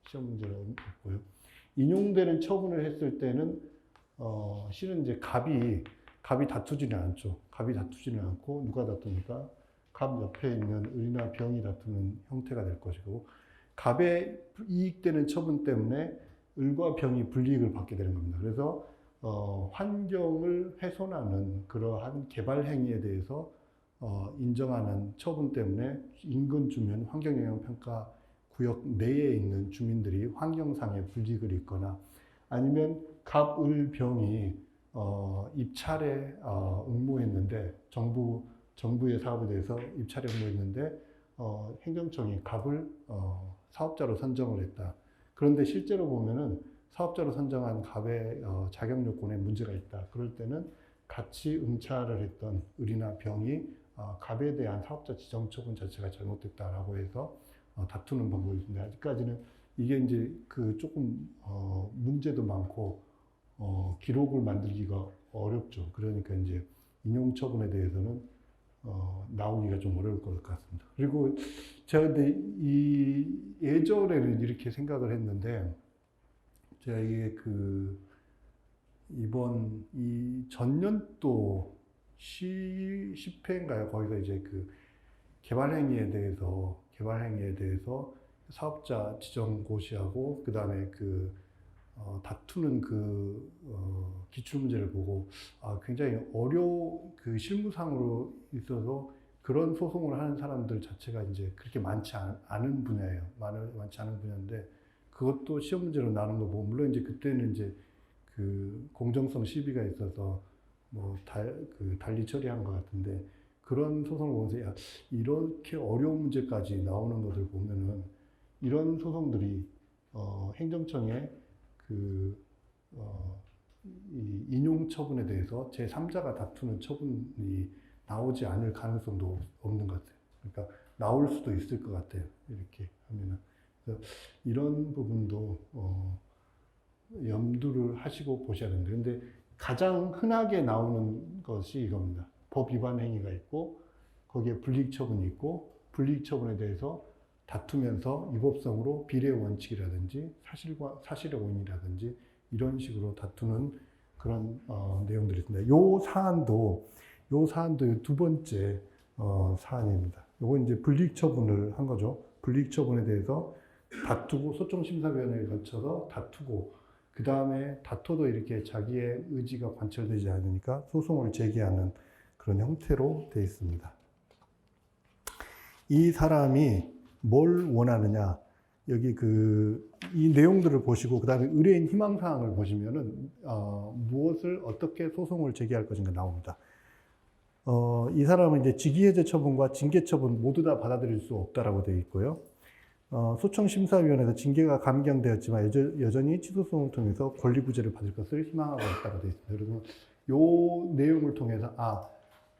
시험 문제는 없고요. 인용되는 처분을 했을 때는 실은 이제 갑이 다투지는 않죠. 갑이 다투지는 않고 누가 다투니까 갑 옆에 있는 을이나 병이 다투는 형태가 될 것이고, 갑의 이익되는 처분 때문에 을과 병이 불이익을 받게 되는 겁니다. 그래서 환경을 훼손하는 그러한 개발 행위에 대해서 인정하는 처분 때문에 인근 주민 환경영향평가 구역 내에 있는 주민들이 환경상의 불이익을 입거나, 아니면 갑, 을, 병이 입찰에 응모했는데 정부의 사업에 대해서 입찰에 응모했는데 행정청이 갑을 사업자로 선정을 했다. 그런데 실제로 보면은 사업자로 선정한 갑의 자격 요건에 문제가 있다. 그럴 때는 같이 응찰을 했던 을이나 병이 갑에 대한 사업자 지정 처분 자체가 잘못됐다라고 해서 다투는 방법이 있습니다. 아직까지는 이게 이제 그 조금 문제도 많고 기록을 만들기가 어렵죠. 그러니까 이제 인용 처분에 대해서는 나오기가 좀 어려울 것 같습니다. 그리고 제가 근데 예전에는 이렇게 생각을 했는데, 제가 이게 이번 이 전년도 10회인가요? 거기서 이제 개발 행위에 대해서 사업자 지정 고시하고, 그 다음에 다투는 기출 문제를 보고, 굉장히 실무상으로 있어서 그런 소송을 하는 사람들 자체가 이제 그렇게 많지 않은 분야예요. 많지 않은 분야인데, 그것도 시험 문제로 나눈 거 보고, 물론 이제 그때는 이제 공정성 시비가 있어서 달리 처리한 것 같은데, 그런 소송을 보면서 이렇게 어려운 문제까지 나오는 것을 보면은 이런 소송들이 행정청에 이 인용 처분에 대해서 제3자가 다투는 처분이 나오지 않을 가능성도 없는 것 같아요. 그러니까 나올 수도 있을 것 같아요. 이렇게 하면은. 그래서 이런 부분도 염두를 하시고 보셔야 됩니다. 근데 가장 흔하게 나오는 것이 이겁니다. 법 위반 행위가 있고, 거기에 불이익 처분이 있고, 불이익 처분에 대해서 다투면서 위법성으로 비례 원칙이라든지 사실의 오인이라든지 이런 식으로 다투는 그런 내용들이 있습니다. 요 사안도 두 번째 사안입니다. 요건 이제 불이익 처분을 한 거죠. 불이익 처분에 대해서 다투고, 소청심사위원회를 거쳐서 다투고, 그 다음에 다퉈도 이렇게 자기의 의지가 관철되지 않으니까 소송을 제기하는 그런 형태로 되어 있습니다. 이 사람이 뭘 원하느냐, 여기 이 내용들을 보시고, 그 다음에 의뢰인 희망사항을 보시면은 무엇을 어떻게 소송을 제기할 것인가 나옵니다. 이 사람은 이제 직위해제 처분과 징계 처분 모두 다 받아들일 수 없다라고 되어 있고요. 소청심사위원회에서 징계가 감경되었지만 여전히 취소소송을 통해서 권리구제를 받을 것을 희망하고 있다고 되어 있습니다. 그리고 이 내용을 통해서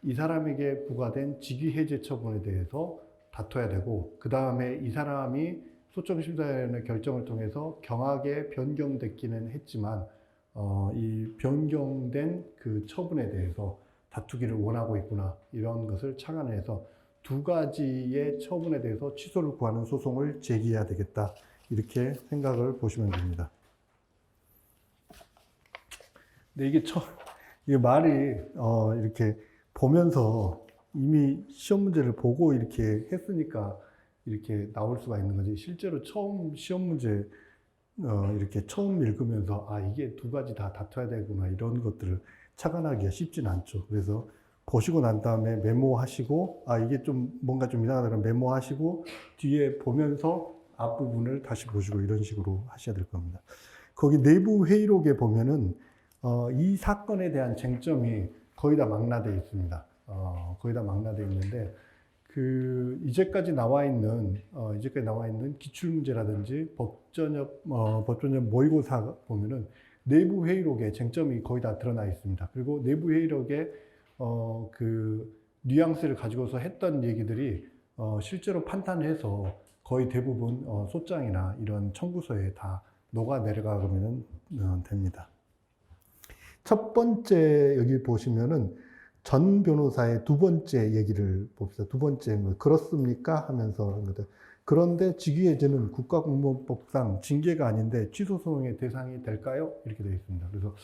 이 사람에게 부과된 직위해제 처분에 대해서 다퉈야 되고, 그 다음에 이 사람이 소청심사위원회 결정을 통해서 경하게 변경됐기는 했지만 이 변경된 그 처분에 대해서 다투기를 원하고 있구나, 이런 것을 착안해서 두 가지의 처분에 대해서 취소를 구하는 소송을 제기해야 되겠다, 이렇게 생각을 보시면 됩니다. 근데 이게 말이 이렇게 보면서 이미 시험 문제를 보고 이렇게 했으니까 이렇게 나올 수가 있는 거지, 실제로 처음 시험 문제 이렇게 처음 읽으면서 이게 두 가지 다 다퉈야 되구나, 이런 것들을 착안하기가 쉽진 않죠. 그래서 보시고 난 다음에 메모하시고, 이게 뭔가 좀 이상하다 그러면 메모하시고, 뒤에 보면서 앞부분을 다시 보시고, 이런 식으로 하셔야 될 겁니다. 거기 내부 회의록에 보면은 이 사건에 대한 쟁점이 거의 다 망라되어 있습니다. 거의 다 망라되어 있는데, 이제까지 나와 있는 기출 문제라든지 법전협 모의고사 보면은 내부 회의록에 쟁점이 거의 다 드러나 있습니다. 그리고 내부 회의록에 뉘앙스를 가지고서 했던 얘기들이 실제로 판단해서 거의 대부분 소장이나 이런 청구서에 다 녹아 내려가면 됩니다. 첫 번째 여기 보시면은 전 변호사의 두 번째 얘기를 봅시다. 두 번째 뭐 그렇습니까? 하면서 한 것들. 그런데 직위해제는 국가공무원법상 징계가 아닌데 취소소송의 대상이 될까요? 이렇게 되어 있습니다. 그래서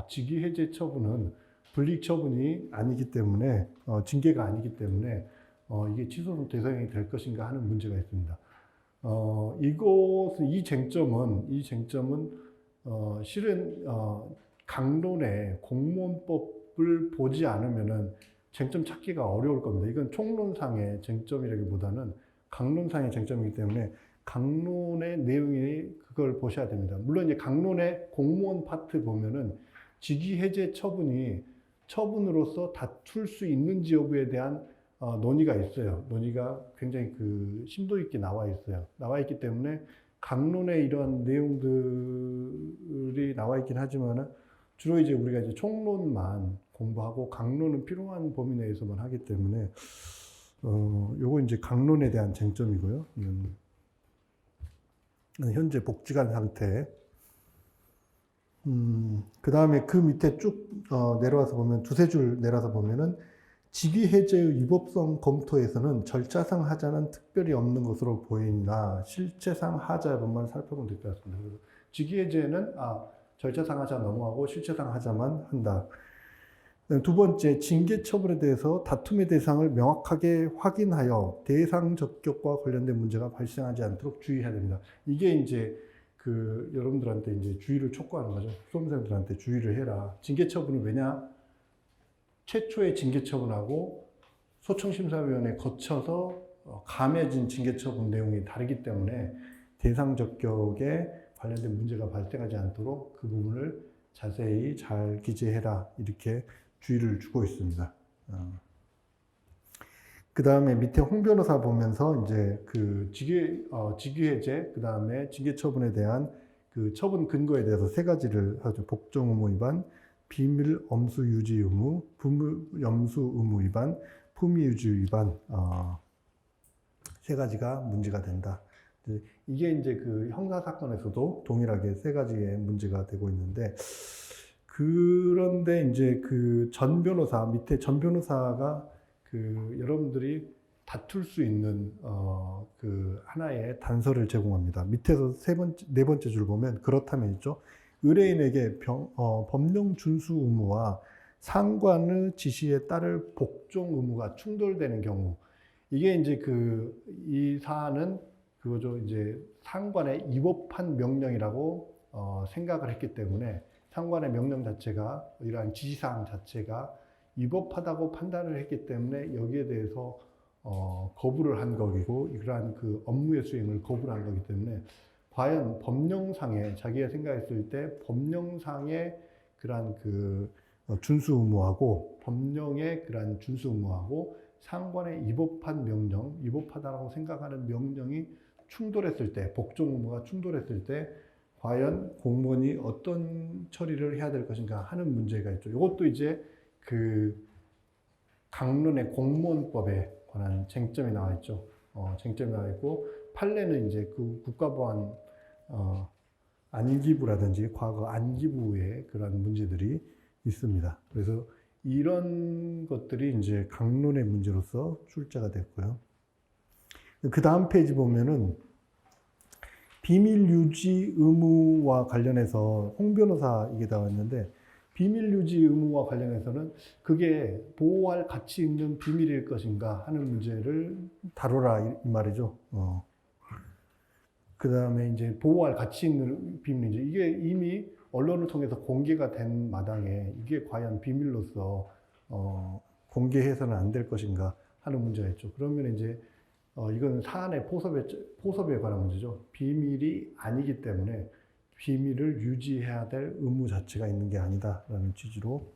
직위해제 처분은 불이익 처분이 아니기 때문에 징계가 아니기 때문에 이게 취소소송 대상이 될 것인가 하는 문제가 있습니다. 이 쟁점은 실은 강론의 공무원법을 보지 않으면은 쟁점 찾기가 어려울 겁니다. 이건 총론상의 쟁점이라기보다는 강론상의 쟁점이기 때문에 강론의 내용이 그걸 보셔야 됩니다. 물론 이제 강론의 공무원 파트 보면은 직위해제 처분으로서 다툴 수 있는지 여부에 대한 논의가 있어요. 논의가 굉장히 심도 있게 나와 있어요. 나와 있기 때문에 강론의 이런 내용들이 나와 있긴 하지만은 주로 이제 우리가 이제 총론만 공부하고 강론은 필요한 범위 내에서만 하기 때문에 요거 이제 강론에 대한 쟁점이고요. 현재 복직한 상태. 그 다음에 그 밑에 쭉 내려와서 보면 두세 줄 내려와서 보면은 직위해제의 위법성 검토에서는 절차상 하자는 특별히 없는 것으로 보이나 실체상 하자 여부만 살펴보면 될 것 같습니다. 그래서 직위해제는 절차상 하자 넘어가고 실체상 하자만 한다. 두 번째, 징계 처분에 대해서 다툼의 대상을 명확하게 확인하여 대상 적격과 관련된 문제가 발생하지 않도록 주의해야 됩니다. 이게 이제 여러분들한테 이제 주의를 촉구하는 거죠. 수험생들한테 주의를 해라. 징계 처분은 왜냐? 최초의 징계 처분하고 소청심사위원회 거쳐서 감해진 징계 처분 내용이 다르기 때문에 대상 적격에 관련된 문제가 발생하지 않도록 그 부분을 자세히 잘 기재해라. 이렇게 주의를 주고 있습니다. 그 다음에 밑에 홍 변호사 보면서 이제 직위해제, 그 다음에 징계 처분에 대한 처분 근거에 대해서 세 가지를 하죠. 복종 의무 위반, 비밀 엄수 유지 의무, 부무 염수 의무 위반, 품위 유지 위반, 세 가지가 문제가 된다. 이게 이제 형사 사건에서도 동일하게 세 가지의 문제가 되고 있는데, 그런데 이제 밑에 전 변호사가 여러분들이 다툴 수 있는 하나의 단서를 제공합니다. 밑에서 네 번째 줄 보면 그렇다면 있죠. 의뢰인에게 법령 준수 의무와 상관의 지시에 따를 복종 의무가 충돌되는 경우, 이게 이제 이 사안은 그거죠. 이제 상관의 위법한 명령이라고 생각을 했기 때문에 상관의 명령 자체가 이러한 지시사항 자체가 위법하다고 판단을 했기 때문에 여기에 대해서 거부를 한 것이고 이러한 업무의 수행을 거부를 한 거기 때문에 과연 법령상에 자기가 생각했을 때 법령상의 그러한 준수 의무하고 법령의 그러한 준수 의무하고 상관의 위법한 명령, 위법하다라고 생각하는 명령이 충돌했을 때, 복종 의무가 충돌했을 때 과연 공무원이 어떤 처리를 해야 될 것인가 하는 문제가 있죠. 이것도 이제 강론의 공무원법에 관한 쟁점이 나와 있죠. 쟁점이 나와 있고, 판례는 이제 국가보안 안기부라든지 과거 안기부의 그런 문제들이 있습니다. 그래서 이런 것들이 이제 강론의 문제로서 출제가 됐고요. 그 다음 페이지 보면은 비밀 유지 의무와 관련해서 홍 변호사 이게 나왔는데, 비밀 유지 의무와 관련해서는 그게 보호할 가치 있는 비밀일 것인가 하는 문제를 다루라 이 말이죠. 그 다음에 이제 보호할 가치 있는 비밀인지, 이게 이미 언론을 통해서 공개가 된 마당에 이게 과연 비밀로서 공개해서는 안 될 것인가 하는 문제가 있죠. 그러면 이제 이건 사안의 포섭에 관한 문제죠. 비밀이 아니기 때문에 비밀을 유지해야 될 의무 자체가 있는 게 아니다라는 취지로.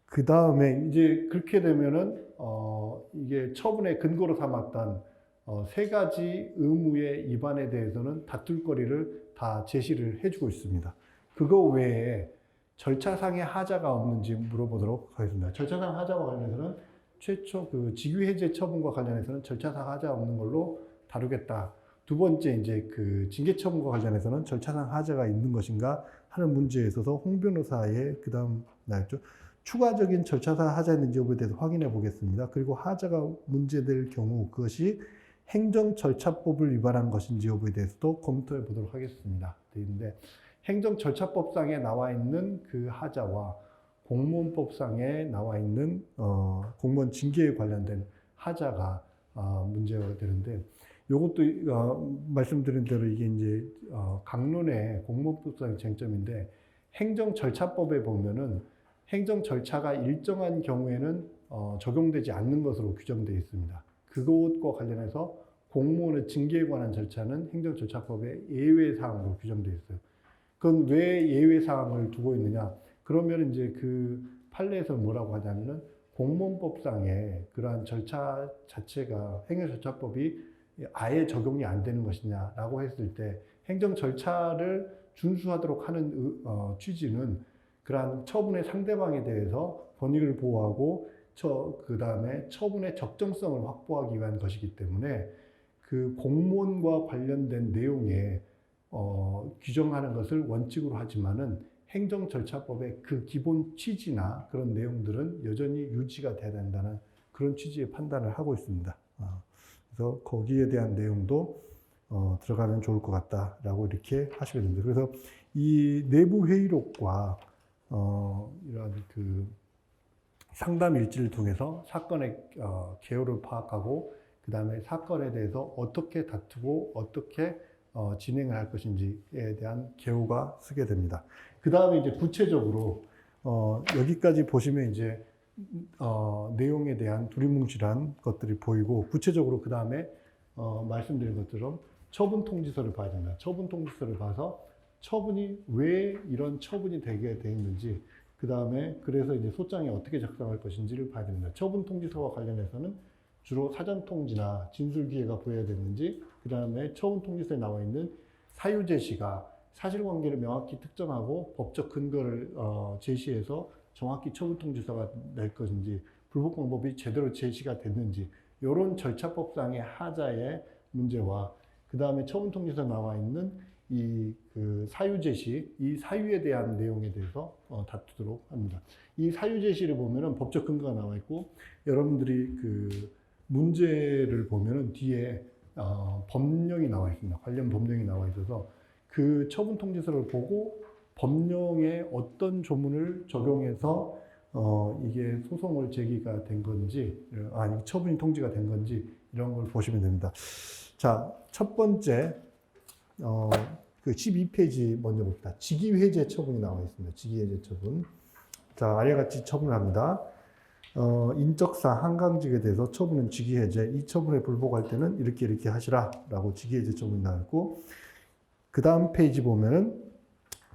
그 다음에 이제 그렇게 되면은 이게 처분의 근거로 삼았던 세 가지 의무의 위반에 대해서는 다툴 거리를 다 제시를 해주고 있습니다. 그거 외에 절차상의 하자가 없는지 물어보도록 하겠습니다. 절차상 하자와 관련해서는 최초 그 직위 해제 처분과 관련해서는 절차상 하자 없는 걸로 다루겠다. 두 번째 이제 그 징계 처분과 관련해서는 절차상 하자가 있는 것인가 하는 문제에 있어서 홍 변호사의 그다음 나였죠. 추가적인 절차상 하자 있는지 여부에 대해서 확인해 보겠습니다. 그리고 하자가 문제될 경우 그것이 행정절차법을 위반한 것인지 여부에 대해서도 검토해 보도록 하겠습니다. 되는데 행정절차법상에 나와 있는 그 하자와 공무원법상에 나와 있는 공무원 징계에 관련된 하자가 문제가 되는데 이것도 말씀드린 대로 이게 이제 강론의 공무원법상의 쟁점인데 행정절차법에 보면은 행정절차가 일정한 경우에는 적용되지 않는 것으로 규정되어 있습니다. 그것과 관련해서 공무원의 징계에 관한 절차는 행정절차법의 예외사항으로 규정되어 있어요. 그건 왜 예외사항을 두고 있느냐? 그러면 이제 그 판례에서 뭐라고 하냐면은 공무원법상의 그러한 절차 자체가 행정절차법이 아예 적용이 안 되는 것이냐라고 했을 때 행정절차를 준수하도록 하는 취지는 그러한 처분의 상대방에 대해서 권익을 보호하고 그 다음에 처분의 적정성을 확보하기 위한 것이기 때문에 그 공무원과 관련된 내용에 규정하는 것을 원칙으로 하지만은 행정절차법의 그 기본 취지나 그런 내용들은 여전히 유지가 돼야 된다는 그런 취지의 판단을 하고 있습니다. 그래서 거기에 대한 내용도 들어가면 좋을 것 같다라고 이렇게 하시게 됩니다. 그래서 이 내부 회의록과 이런 그 상담 일지를 통해서 사건의 개요를 파악하고 그 다음에 사건에 대해서 어떻게 다투고 어떻게 진행을 할 것인지에 대한 개요가 쓰게 됩니다. 그 다음에 이제 구체적으로 여기까지 보시면 이제 내용에 대한 두리뭉실한 것들이 보이고 구체적으로 그 다음에 말씀드린 것처럼 처분 통지서를 봐야 됩니다. 처분 통지서를 봐서 처분이 왜 이런 처분이 되게 돼 있는지 그 다음에 그래서 이제 소장이 어떻게 작성할 것인지를 봐야 됩니다. 처분 통지서와 관련해서는 주로 사전 통지나 진술 기회가 보여야 되는지 그 다음에 처분 통지서에 나와 있는 사유 제시가 사실관계를 명확히 특정하고 법적 근거를 제시해서 정확히 처분 통지서가 낼 것인지 불복 방법이 제대로 제시가 됐는지 이런 절차법상의 하자의 문제와 그 다음에 처분 통지서에 나와 있는 이 그 사유 제시, 이 사유에 대한 내용에 대해서 다투도록 합니다. 이 사유 제시를 보면은 법적 근거가 나와 있고 여러분들이 그 문제를 보면은 뒤에 법령이 나와 있습니다. 관련 법령이 나와 있어서 그 처분 통지서를 보고 법령에 어떤 조문을 적용해서 이게 소송을 제기가 된 건지 아니 처분이 통지가 된 건지 이런 걸 보시면 됩니다. 자, 첫 번째 그 12페이지 먼저 봅시다. 직위해제 처분이 나와 있습니다. 직위해제 처분. 자, 아래 같이 처분을 합니다. 인적사항 한강직에 대해서 처분은 직위해제, 이 처분에 불복할 때는 이렇게 하시라라고 직위해제 처분이 나와 있고 그 다음 페이지 보면은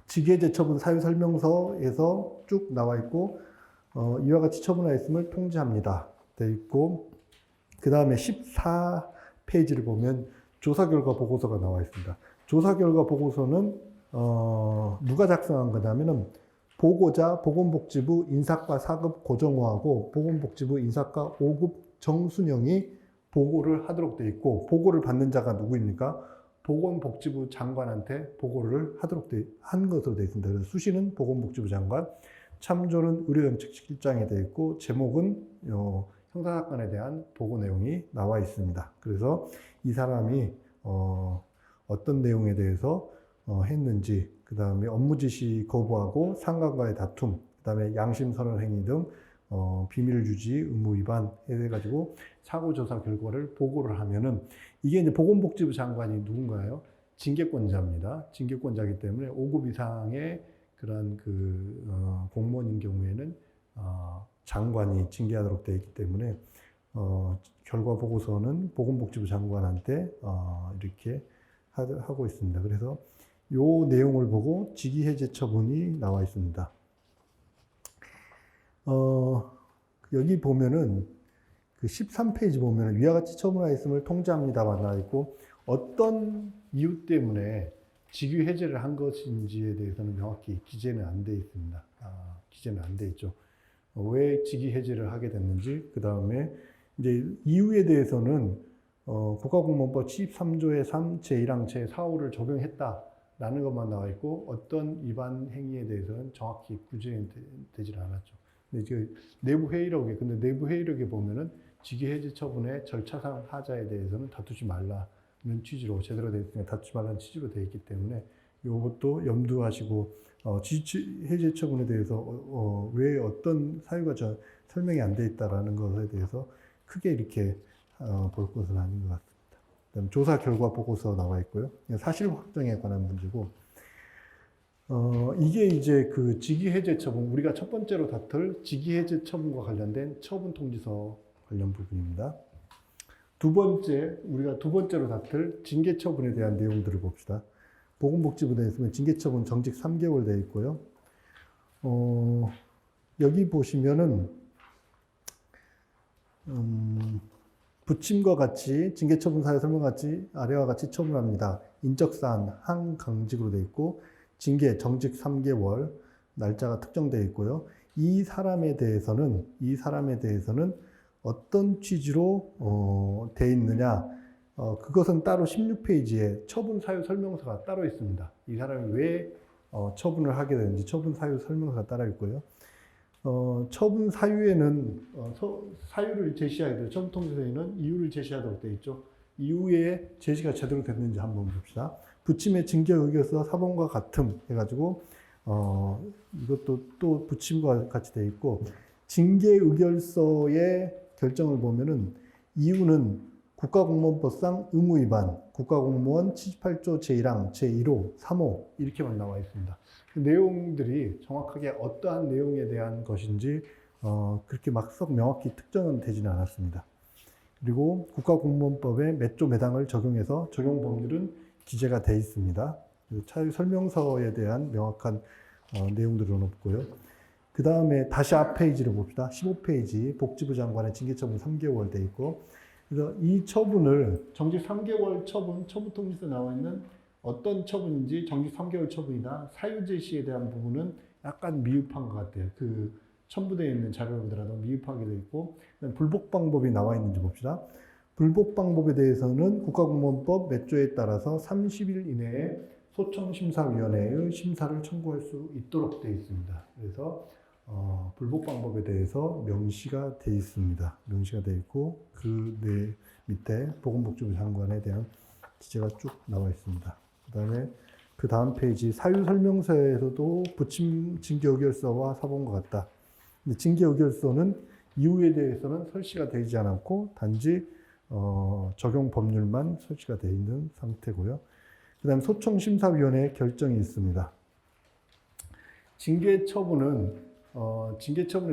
직위해제 처분 사유 설명서에서 쭉 나와 있고 이와 같이 처분하였음을 통지합니다. 되어 있고 그 다음에 14페이지를 보면 조사 결과 보고서가 나와 있습니다. 조사 결과 보고서는 누가 작성한 거냐면은 보고자 보건복지부 인사과 4급 고정호하고 보건복지부 인사과 5급 정순영이 보고를 하도록 되어 있고 보고를 받는 자가 누구입니까? 보건복지부 장관한테 보고를 하도록 한 것으로 되어 있습니다. 그래서 수시는 보건복지부 장관, 참조는 의료정책실장에 되어 있고 제목은 형사사건에 대한 보고 내용이 나와 있습니다. 그래서 이 사람이 어떤 내용에 대해서 했는지, 그 다음에 업무 지시 거부하고 상관과의 다툼, 그 다음에 양심 선언 행위 등 비밀 유지 의무 위반 해가지고 사고 조사 결과를 보고를 하면은 이게 이제 보건복지부 장관이 누군가요? 징계권자입니다. 징계권자이기 때문에 5급 이상의 그런 공무원인 경우에는 장관이 징계하도록 되어 있기 때문에 결과 보고서는 보건복지부 장관한테 이렇게 하고 있습니다. 그래서 이 내용을 보고 직위해제 처분이 나와 있습니다. 여기 보면은 그 13페이지 보면은 위와 같이 처분하였음을 통지합니다만 나와 있고 어떤 이유 때문에 직위해제를 한 것인지에 대해서는 명확히 기재는 안 돼 있습니다. 기재는 안 돼 있죠. 왜 직위 해제를 하게 됐는지, 그 다음에 이제 이유에 대해서는 국가공무원법 73조의 3, 제1항, 제4호를 적용했다라는 것만 나와 있고 어떤 위반 행위에 대해서는 정확히 구제되지 않았죠. 근데 이제 내부 회의록에, 근데 내부 회의록에 보면은 직위 해제 처분의 절차상 하자에 대해서는 다투지 말라는 취지로 제대로 되어 있으니까 다투지 말라는 취지로 되어 있기 때문에 이것도 염두하시고 직위 해제 처분에 대해서 왜 어떤 사유가 설명이 안 돼 있다라는 것에 대해서 크게 이렇게 볼 것은 아닌 것 같습니다. 그다음 조사 결과 보고서 나와 있고요. 사실 확정에 관한 문제고, 이게 이제 그 직위 해제 처분, 우리가 첫 번째로 다툴 직위 해제 처분과 관련된 처분 통지서 관련 부분입니다. 우리가 두 번째로 다툴 징계 처분에 대한 내용들을 봅시다. 보건복지부에 있으면 징계 처분 정직 3개월 되어 있고요. 여기 보시면은 부침과 같이 징계처분 사유 설명 같이 아래와 같이 처분합니다. 인적사안 항강직으로 되어 있고 징계 정직 3개월 날짜가 특정되어 있고요. 이 사람에 대해서는 어떤 취지로 되어 있느냐, 그것은 따로 16페이지에 처분 사유 설명서가 따로 있습니다. 이 사람이 왜 처분을 하게 되는지 처분 사유 설명서가 따로 있고요. 처분 사유에는 사유를 제시하도록, 처분 통지서에는 이유를 제시하도록 되어 있죠. 이유에 제시가 제대로 됐는지 한번 봅시다. 부침의 징계 의결서 사본과 같음 해가지고 이것도 또 부침과 같이 되어 있고, 징계 의결서의 결정을 보면은 이유는 국가공무원법상 의무위반, 국가공무원 78조 제1항, 제1호, 3호 이렇게만 나와 있습니다. 그 내용들이 정확하게 어떠한 내용에 대한 것인지 그렇게 막 썩 명확히 특정은 되지는 않았습니다. 그리고 국가공무원법의 몇 조 몇 항을 적용해서 적용 법률은 기재가 되어 있습니다. 차유 설명서에 대한 명확한 내용들은 없고요. 그 다음에 다시 앞 페이지를 봅시다. 15페이지 복지부 장관의 징계처분 3개월 되어 있고, 그래서 이 처분을 정직 3개월 처분 통지서 나와 있는 어떤 처분인지 정직 3개월 처분이나 사유 제시에 대한 부분은 약간 미흡한 것 같아요. 그 첨부되어 있는 자료를 보더라도 미흡하게 되어 있고, 불복 방법이 나와 있는지 봅시다. 불복 방법에 대해서는 국가공무원법 몇 조에 따라서 30일 이내에 소청심사위원회의 심사를 청구할 수 있도록 되어 있습니다. 그래서 불복 방법에 대해서 명시가 되어 있습니다. 명시가 되어 있고 그 밑에 보건복지부 장관에 대한 기재가 쭉 나와 있습니다. 그 다음 페이지 사유 설명서에서도 부침 징계 의결서와 사본과 같다. 근데 징계 의결서는 이유에 대해서는 설치가 되지 않았고 단지 적용 법률만 설치가 되어 있는 상태고요. 그 다음 소청심사위원회 결정이 있습니다. 징계처분의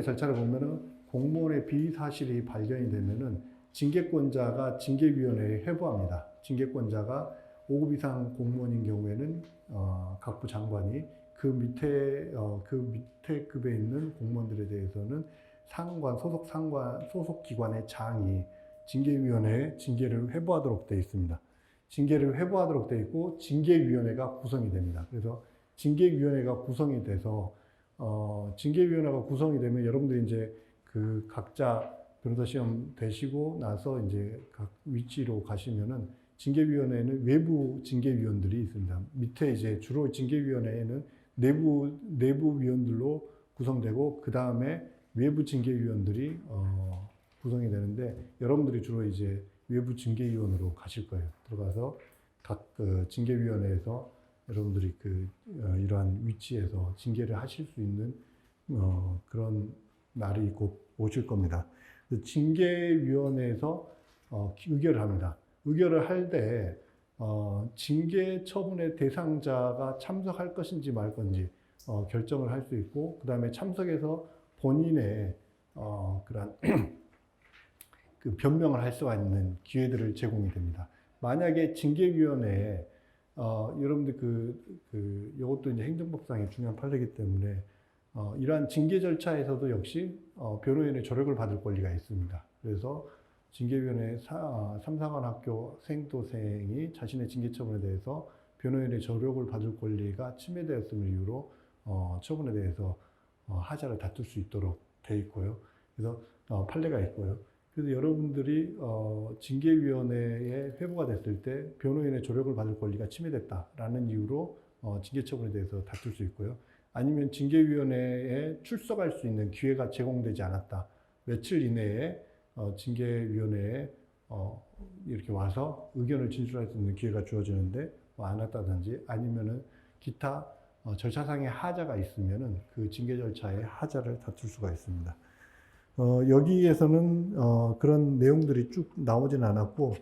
절차를 보면은 공무원의 비사실이 발견이 되면은 징계권자가 징계위원회에 회부합니다. 징계권자가 5급 이상 공무원인 경우에는 각부 장관이 그 밑에 급에 있는 공무원들에 대해서는 소속 기관의 장이 징계위원회에 징계를 회부하도록 되어 있습니다. 징계를 회부하도록 되어 있고 징계위원회가 구성이 됩니다. 그래서 징계위원회가 구성이 돼서 징계위원회가 구성이 되면 여러분들이 이제 그 각자 변호사 시험 되시고 나서 이제 각 위치로 가시면은 징계위원회에는 외부 징계위원들이 있습니다. 밑에 이제 주로 징계위원회에는 내부 위원들로 구성되고 그 다음에 외부 징계위원들이 구성이 되는데 여러분들이 주로 이제 외부 징계위원으로 가실 거예요. 들어가서 각 징계위원회에서 여러분들이 이러한 위치에서 징계를 하실 수 있는 그런 날이 곧 오실 겁니다. 징계위원회에서 의결을 합니다. 의결을 할 때 징계 처분의 대상자가 참석할 것인지 말 건지 결정을 할 수 있고, 그 다음에 참석해서 본인의 그런 그 변명을 할 수가 있는 기회들을 제공이 됩니다. 만약에 징계위원회에 여러분들 이것도 이제 행정법상의 중요한 판례이기 때문에 이러한 징계 절차에서도 역시 변호인의 조력을 받을 권리가 있습니다. 그래서 징계위원회 3사관 학교 생도생이 자신의 징계 처분에 대해서 변호인의 조력을 받을 권리가 침해되었음을 이유로 처분에 대해서 하자를 다툴 수 있도록 돼 있고요. 그래서 판례가 있고요. 그래서 여러분들이 징계위원회에 회부가 됐을 때 변호인의 조력을 받을 권리가 침해됐다라는 이유로 징계 처분에 대해서 다툴 수 있고요. 아니면 징계위원회에 출석할 수 있는 기회가 제공되지 않았다. 며칠 이내에 징계위원회에 이렇게 와서 의견을 진술할 수 있는 기회가 주어지는데 안 왔다든지 아니면은 기타 절차상의 하자가 있으면은 그 징계 절차의 하자를 다툴 수가 있습니다. 여기에서는 그런 내용들이 쭉 나오지는 않았고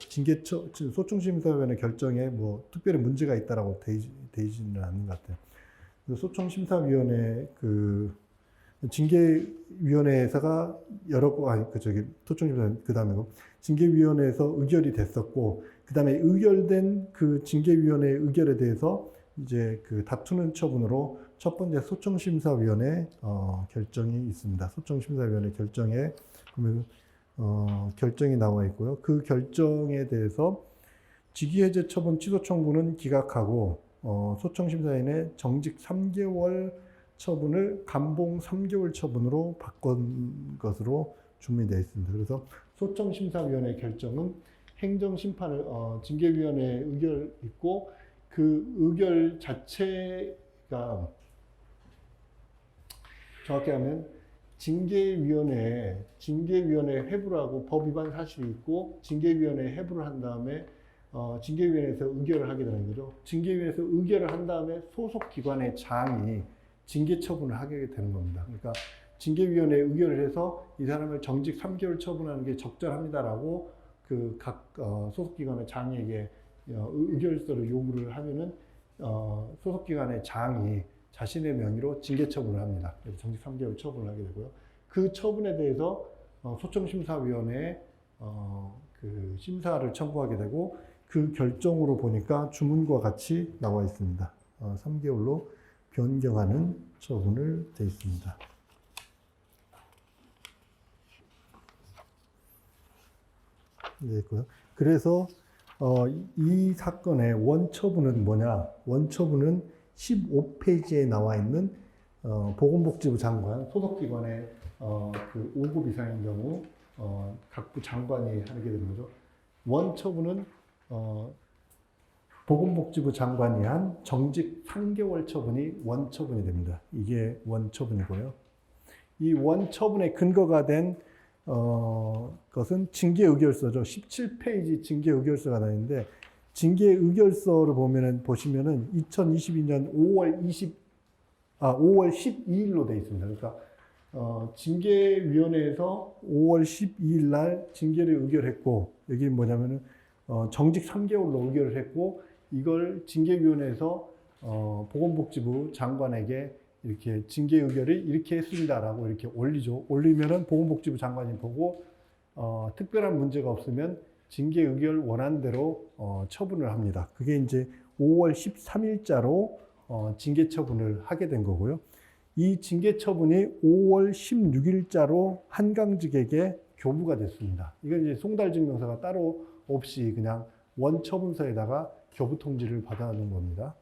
소청심사위원회 결정에 뭐 특별히 문제가 있다라고 돼 있지는 않는 것 같아요. 소청심사위원회 징계위원회에서가 그다음에 징계위원회에서 의결이 됐었고, 그다음에 의결된 그 징계위원회 의결에 대해서 이제 그 다투는 처분으로 첫 번째 소청심사위원회 결정이 있습니다. 소청심사위원회 결정에 보면 결정이 나와 있고요. 그 결정에 대해서 직위해제 처분 취소 청구는 기각하고 소청심사위원회 정직 3개월 처분을 감봉 3개월 처분으로 바꾼 것으로 준비되어 있습니다. 그래서 소청심사위원회 결정은 행정심판을 징계위원회 의결 있고 그 의결 자체가 정확히 하면 징계위원회에 회부를 하고 법 위반 사실이 있고 징계위원회에 회부를 한 다음에 징계위원회에서 의결을 하게 되는 거죠. 징계위원회에서 의결을 한 다음에 소속 기관의 장이 징계 처분을 하게 되는 겁니다. 그러니까 징계위원회에 의결을 해서 이 사람을 정직 3개월 처분하는 게 적절합니다라고 그 각 소속 기관의 장에게 의결서를 요구를 하면은 소속기관의 장이 자신의 명의로 징계 처분을 합니다. 그래서 정직 3개월 처분을 하게 되고요. 그 처분에 대해서 소청심사위원회에 그 심사를 청구하게 되고 그 결정으로 보니까 주문과 같이 나와 있습니다. 3개월로 변경하는 처분을 돼 있습니다. 네, 있고요. 그래서 이 사건의 원처분은 뭐냐? 원처분은 15페이지에 나와 있는 보건복지부 장관, 소속기관의 그 5급 이상인 경우 각부 장관이 하게 되는 거죠. 원처분은 보건복지부 장관이 한 정직 3개월 처분이 원처분이 됩니다. 이게 원처분이고요. 이 원처분의 근거가 된 것은 징계의결서죠. 17페이지 징계의결서가 나있는데 징계의결서를 보시면은 2022년 5월 12일로 되어 있습니다. 그러니까 징계위원회에서 5월 12일 날 징계를 의결했고, 여기 뭐냐면은 정직 3개월로 의결을 했고, 이걸 징계위원회에서 보건복지부 장관에게 이렇게 징계 의결을 이렇게 했습니다라고 이렇게 올리죠. 올리면은 보건복지부 장관이 보고 특별한 문제가 없으면 징계 의결 원한 대로 처분을 합니다. 그게 이제 5월 13일자로 징계 처분을 하게 된 거고요. 이 징계 처분이 5월 16일자로 한강직에게 교부가 됐습니다. 이건 이제 송달증명서가 따로 없이 그냥 원처분서에다가 교부 통지를 받아놓은 겁니다.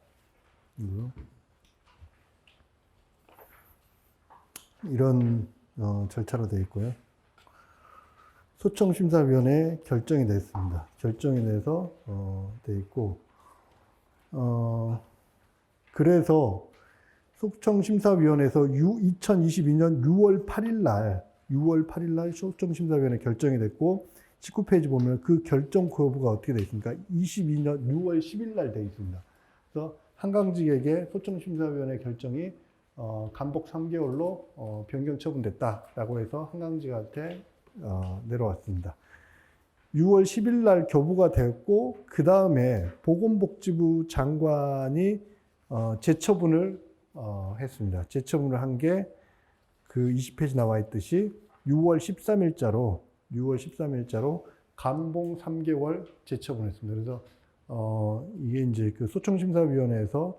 이런 절차로 되어 있고요. 소청심사위원회 결정이 됐습니다. 결정이 돼서 되어 있고, 그래서 소청심사위원회에서 2022년 6월 8일 날 소청심사위원회 결정이 됐고, 19페이지 보면 그 결정 거부가 어떻게 되어 있습니까? 22년 6월 10일 날 되어 있습니다. 그래서 한강직에게 소청심사위원회 결정이 감복 3개월로 변경 처분됐다라고 해서 한강직한테 내려왔습니다. 6월 10일 날 교부가 됐고, 그 다음에 보건복지부 장관이 재처분을 했습니다. 재처분을 한 게 그 20페이지 나와 있듯이 6월 13일자로 감봉 3개월 재처분했습니다. 그래서 이게 이제 그 소청심사위원회에서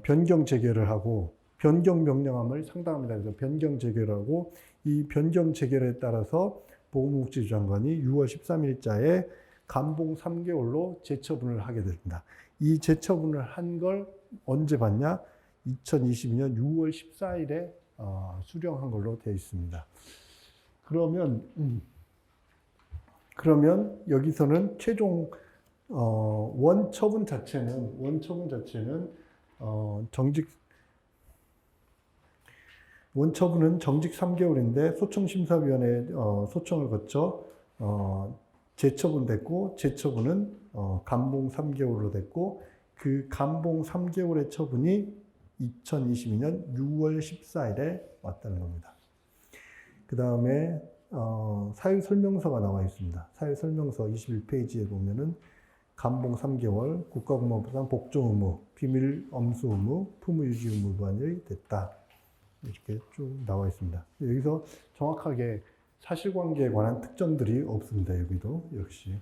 변경 재결을 하고 변경 명령함을 상당합니다. 그래서 변경 재결하고 이 변경 재결에 따라서 보건복지부 장관이 6월 13일자에 감봉 3개월로 재처분을 하게 됩니다. 이 재처분을 한 걸 언제 받냐? 2022년 6월 14일에 수령한 걸로 되어 있습니다. 그러면 여기서는 최종 원처분 자체는 원처분은 정직 3개월인데 소청심사위원회 소청을 거쳐 재처분됐고, 재처분은 감봉 3개월로 됐고, 그 감봉 3개월의 처분이 2022년 6월 14일에 왔다는 겁니다. 그 다음에 사유설명서가 나와 있습니다. 사유설명서 21페이지에 보면은 감봉 3개월, 국가공무원법상 복종 의무, 비밀 엄수 의무, 품의 유지 의무 위반이 됐다. 이렇게 쭉 나와 있습니다. 여기서 정확하게 사실관계에 관한 특정들이 없습니다. 여기도 역시.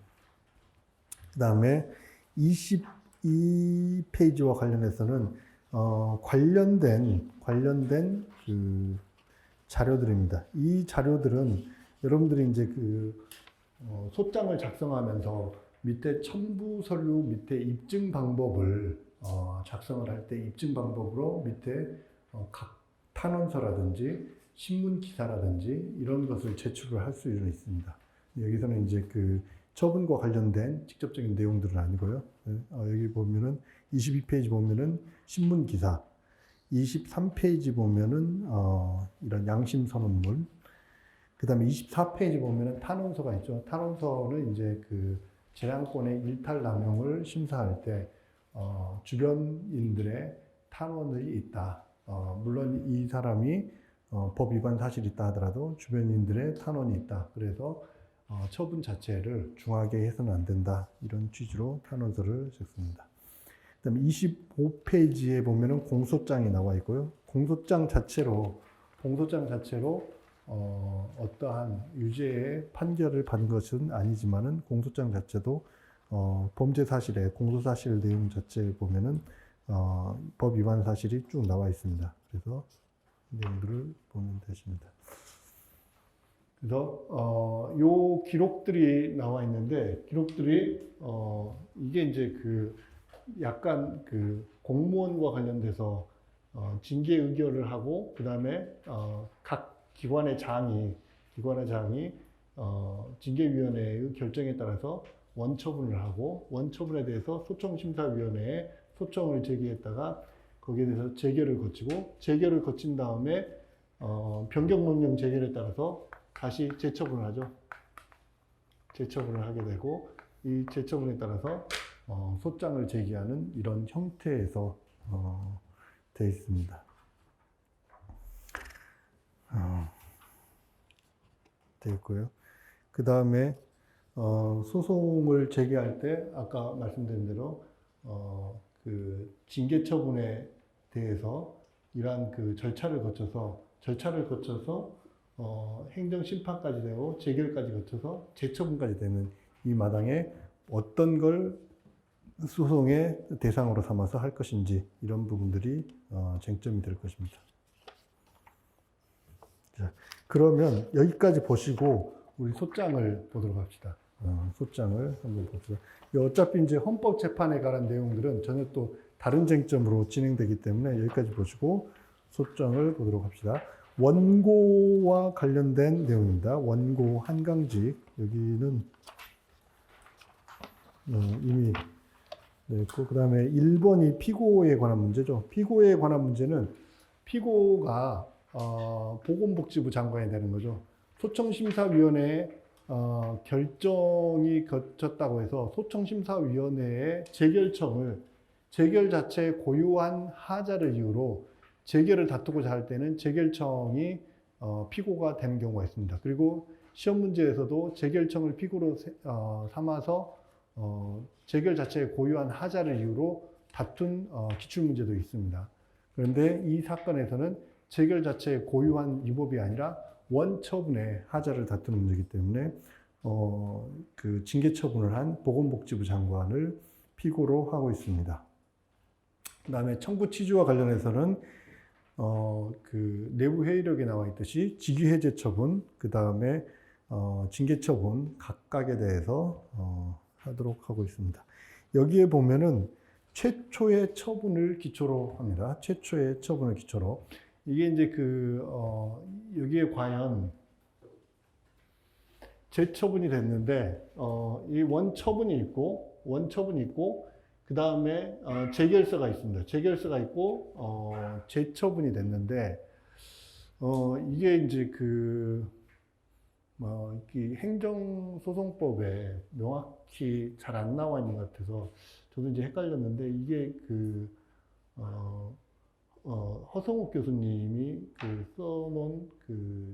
그 다음에 22페이지와 관련해서는 관련된 그 자료들입니다. 이 자료들은 여러분들이 이제 소장을 작성하면서 밑에 첨부 서류 밑에 입증 방법을 작성을 할 때 입증 방법으로 밑에 각 탄원서라든지 신문 기사라든지 이런 것을 제출을 할 수 있습니다. 여기서는 이제 처분과 관련된 직접적인 내용들은 아니고요. 여기 보면은 22페이지 보면은 신문 기사, 23페이지 보면은 이런 양심 선언문, 그다음에 24페이지 보면은 탄원서가 있죠. 탄원서는 이제 재량권의 일탈 남용을 심사할 때 주변인들의 탄원이 있다. 물론 이 사람이 법 위반 사실이 있다 하더라도 주변인들의 탄원이 있다. 그래서 처분 자체를 중하게 해서는 안 된다. 이런 취지로 탄원서를 적습니다. 그다음에 25페이지에 보면은 공소장이 나와 있고요. 공소장 자체로 어떠한 유죄의 판결을 받은 것은 아니지만은 공소장 자체도 범죄 사실에 공소 사실 내용 자체에 보면은 법 위반 사실이 쭉 나와 있습니다. 그래서 내용들을 보면 되십니다. 그래서 요 기록들이 나와 있는데 기록들이 이게 이제 약간 공무원과 관련돼서 징계 의결을 하고 그다음에 각 기관의 장이 징계위원회의 결정에 따라서 원처분을 하고 원처분에 대해서 소청심사위원회에 소청을 제기했다가 거기에 대해서 재결을 거치고 재결을 거친 다음에 변경명령 재결에 따라서 다시 재처분을 하죠. 재처분을 하게 되고 이 재처분에 따라서 소장을 제기하는 이런 형태에서 되어 있습니다. 되어 있고요. 그 다음에 소송을 제기할 때 아까 말씀드린 대로 징계 처분에 대해서 이러한 절차를 거쳐서 행정 심판까지 되고 재결까지 거쳐서 재처분까지 되는 이 마당에 어떤 걸 소송의 대상으로 삼아서 할 것인지 이런 부분들이 쟁점이 될 것입니다. 자, 그러면 여기까지 보시고 우리 소장을 보도록 합시다. 소장을 한번 봅시다. 어차피 이제 헌법재판에 관한 내용들은 전혀 또 다른 쟁점으로 진행되기 때문에 여기까지 보시고 소장을 보도록 합시다. 원고와 관련된 내용입니다. 원고 한강직 여기는 이미 있고 그 다음에 1번이 피고에 관한 문제죠. 피고에 관한 문제는 피고가 보건복지부 장관이 되는 거죠. 소청심사위원회에 결정이 거쳤다고 해서 소청심사위원회의 재결 자체에 고유한 하자를 이유로 재결을 다투고자 할 때는 재결청이 피고가 되는 경우가 있습니다. 그리고 시험 문제에서도 재결청을 피고로 삼아서 재결 자체에 고유한 하자를 이유로 다툰 기출문제도 있습니다. 그런데 이 사건에서는 재결 자체에 고유한 위법이 아니라 원처분의 하자를 다투는 문제이기 때문에 징계 처분을 한 보건복지부 장관을 피고로 하고 있습니다. 그 다음에 청구 취지와 관련해서는 내부 회의록에 나와 있듯이 직위해제 처분, 그 다음에 징계 처분 각각에 대해서 하도록 하고 있습니다. 여기에 보면은 최초의 처분을 기초로 합니다. 최초의 처분을 기초로. 이게 이제 여기에 과연 재처분이 됐는데, 이 원처분이 있고, 그 다음에 재결서가 있습니다. 재결서가 있고, 재처분이 됐는데, 이게 이제 이 행정소송법에 명확히 잘 안 나와 있는 것 같아서 저도 이제 헷갈렸는데, 이게 허성욱 교수님이 써놓은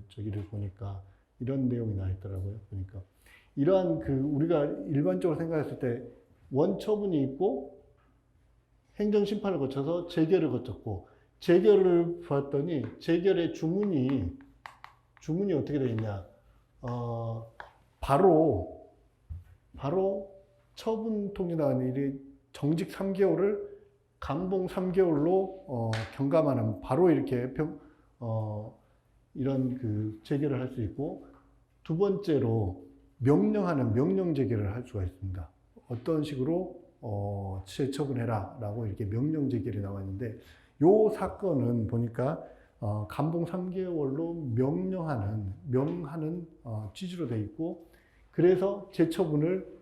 저기를 보니까 이런 내용이 나 있더라고요. 보니까 이러한 우리가 일반적으로 생각했을 때 원처분이 있고 행정심판을 거쳐서 재결을 거쳤고, 재결을 봤더니 재결의 주문이 어떻게 되어 있냐? 바로 처분 통지나가는 일이 정직 3개월을 감봉 3개월로 경감하는, 바로 이렇게 이런 재결을 할 수 있고, 두 번째로 명령하는 명령 재결을 할 수가 있습니다. 어떤 식으로 재처분해라 라고 이렇게 명령 재결이 나와 있는데, 요 사건은 보니까 감봉 3개월로 명하는 취지로 되어 있고, 그래서 재처분을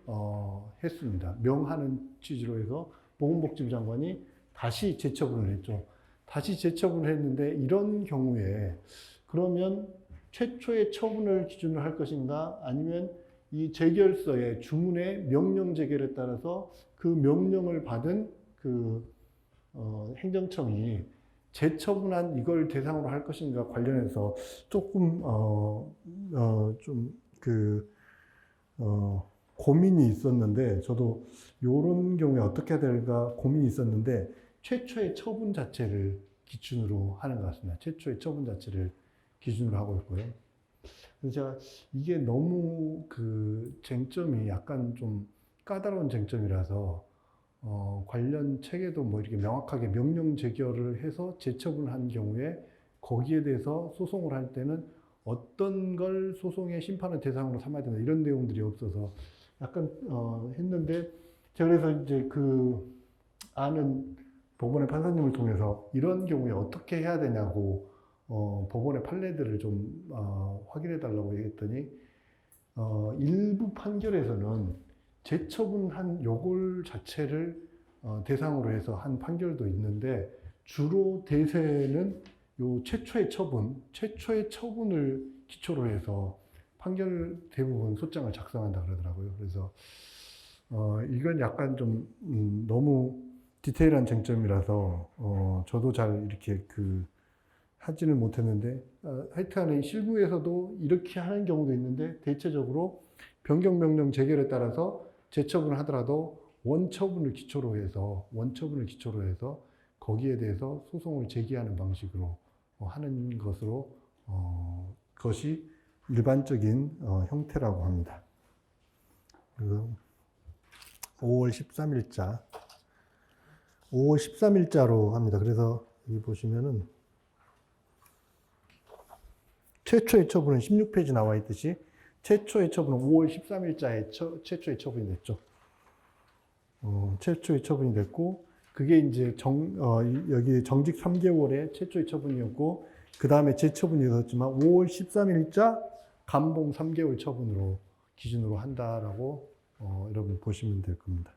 했습니다. 명하는 취지로 해서 보건복지부 장관이 다시 재처분을 했죠. 다시 재처분을 했는데, 이런 경우에 그러면 최초의 처분을 기준으로 할 것인가, 아니면 이 재결서의 주문의 명령 재결에 따라서 그 명령을 받은 행정청이 재처분한 이걸 대상으로 할 것인가 관련해서 조금 고민이 있었는데, 저도 이런 경우에 어떻게 해야 될까 고민이 있었는데, 최초의 처분 자체를 기준으로 하는 것 같습니다. 최초의 처분 자체를 기준으로 하고 있고요. 그래서 제가 이게 너무 쟁점이 약간 좀 까다로운 쟁점이라서 관련 책에도 뭐 이렇게 명확하게 명령 재결을 해서 재처분한 경우에 거기에 대해서 소송을 할 때는 어떤 걸 소송의 심판의 대상으로 삼아야 된다, 이런 내용들이 없어서 약간 했는데, 제가 그래서 이제 아는 법원의 판사님을 통해서 이런 경우에 어떻게 해야 되냐고 법원의 판례들을 좀 확인해 달라고 얘기했더니, 일부 판결에서는 재처분한 요걸 자체를 대상으로 해서 한 판결도 있는데, 주로 대세는 요 최초의 처분을 기초로 해서 판결 대부분 소장을 작성한다 그러더라고요. 그래서 이건 약간 좀 너무 디테일한 쟁점이라서 저도 잘 이렇게 하지는 못했는데, 하여튼간에 실무에서도 이렇게 하는 경우도 있는데, 대체적으로 변경명령 재결에 따라서 재처분을 하더라도 원처분을 기초로 해서 거기에 대해서 소송을 제기하는 방식으로 하는 것이 일반적인 형태라고 합니다. 5월 13일자로 합니다. 그래서 여기 보시면은 최초의 처분은 16페이지 나와 있듯이, 최초의 처분은 5월 13일자에 최초의 처분이 됐죠. 최초의 처분이 됐고, 그게 이제 여기 정직 3개월의 최초의 처분이었고, 그 다음에 재처분이 있었지만 5월 13일자 감봉 3개월 처분으로 기준으로 한다라고 여러분 보시면 될 겁니다.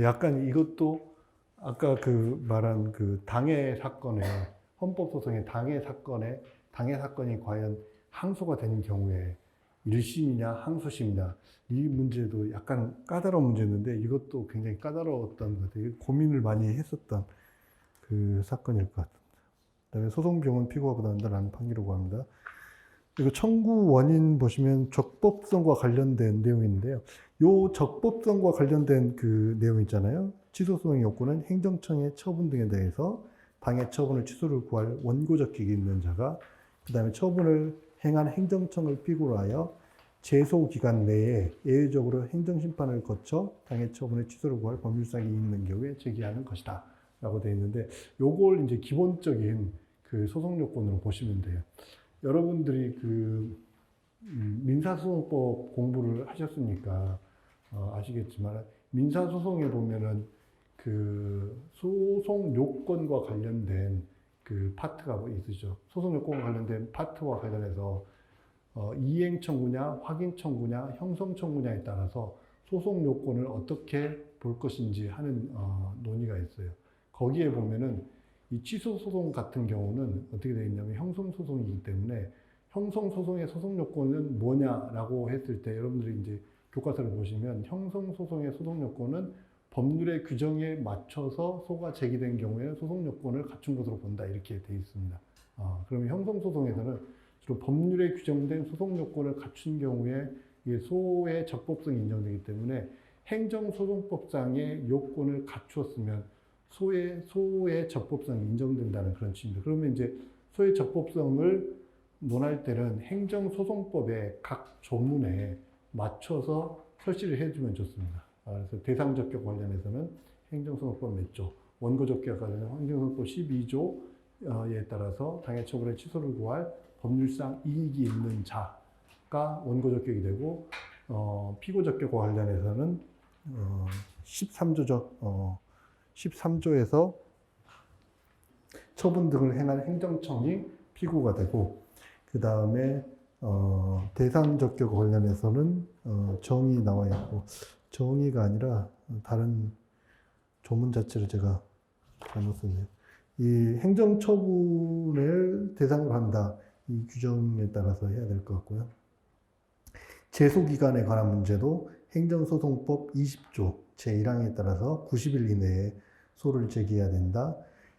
약간 이것도 아까 말한 당해 사건의, 헌법소송의 당해 사건이 과연 항소가 되는 경우에 1심이냐 항소심이냐, 이 문제도 약간 까다로운 문제였는데, 이것도 굉장히 까다로웠던 것 같아요. 고민을 많이 했었던 사건일 것 같습니다. 그다음에 소송 비용은 피고가 부담한다라는 판결이라고 합니다. 그리고 청구 원인 보시면 적법성과 관련된 내용인데요. 요 적법성과 관련된 내용 있잖아요. 취소 소송의 요건은 행정청의 처분 등에 대해서 당해 처분을 취소를 구할 원고적 객이 있는 자가, 그 다음에 처분을 행한 행정청을 피고로 하여 제소 기간 내에 예외적으로 행정심판을 거쳐 당해 처분의 취소를 구할 법률상이 있는 경우에 제기하는 것이다 라고 되어 있는데, 요걸 이제 기본적인 소송 요건으로 보시면 돼요. 여러분들이 민사소송법 공부를 하셨으니까 아시겠지만, 민사소송에 보면은 소송 요건과 관련된 그 파트가 뭐 있으죠. 소송 요건과 관련된 파트와 관련해서 이행 청구냐, 확인 청구냐, 형성 청구냐에 따라서 소송 요건을 어떻게 볼 것인지 하는 논의가 있어요. 거기에 보면은 이 취소 소송 같은 경우는 어떻게 되어 있냐면 형성 소송이기 때문에 형성 소송의 소송 요건은 뭐냐라고 했을 때 여러분들이 이제 교과서를 보시면 형성 소송의 소송 요건은 법률의 규정에 맞춰서 소가 제기된 경우에는 소송 요건을 갖춘 것으로 본다 이렇게 되어 있습니다. 그러면 형성 소송에서는 주로 법률에 규정된 소송 요건을 갖춘 경우에 이게 소의 적법성이 인정되기 때문에 행정소송법상의 요건을 갖추었으면 소의 적법성이 인정된다는 그런 취지입니다. 그러면 이제 소의 적법성을 논할 때는 행정소송법의 각 조문에 맞춰서 설치를 해주면 좋습니다. 그래서 대상적격 관련해서는 행정소송법 몇 조, 원고적격 관련해서 행정소송법 12조에 따라서 당해처분의 취소를 구할 법률상 이익이 있는 자가 원고적격이 되고 피고적격과 관련해서는 13조에서 처분 등을 행한 행정청이 피고가 되고 그 다음에 대상적격 관련해서는 정의 나와 있고 정의가 아니라 다른 조문 자체를 제가 잘못 썼네요. 이 행정처분을 대상으로 한다. 이 규정에 따라서 해야 될 것 같고요. 제소기간에 관한 문제도 행정소송법 20조 제1항에 따라서 90일 이내에 소를 제기해야 된다.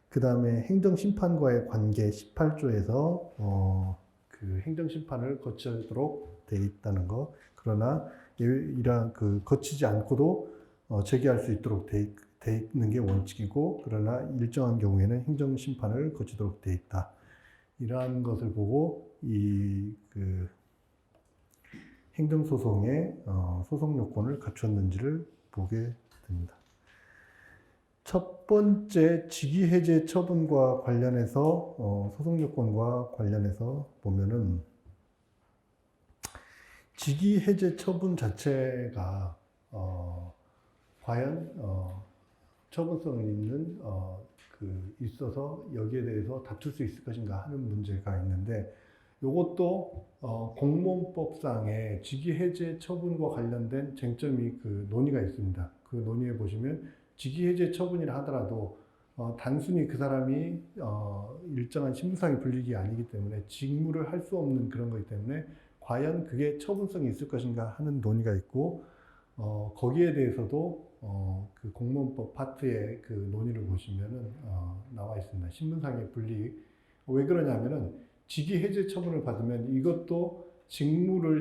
그 다음에 행정심판과의 관계 18조에서 그 행정심판을 거치도록 돼 있다는 거. 그러나 이러한 거치지 않고도 제기할 수 있도록 돼 있는 게 원칙이고, 그러나 일정한 경우에는 행정심판을 거치도록 돼 있다. 이러한 것을 보고 행정소송의 소송 요건을 갖췄는지를 보게 됩니다. 첫 번째 직위해제 처분과 관련해서 소송 요건과 관련해서 보면은 직위해제 처분 자체가 과연 처분성이 있는 있어서 여기에 대해서 다툴 수 있을 것인가 하는 문제가 있는데, 이것도 공무원법상의 직위해제 처분과 관련된 쟁점이 논의가 있습니다. 그 논의에 보시면 직위해제 처분이라 하더라도 단순히 그 사람이 일정한 신분상의 불이익이 아니기 때문에 직무를 할 수 없는 그런 거기 때문에 과연 그게 처분성이 있을 것인가 하는 논의가 있고, 거기에 대해서도 그 공무원법 파트의 그 논의를 보시면은 나와 있습니다. 신분상의 불이익. 왜 그러냐면은 직위해제 처분을 받으면 이것도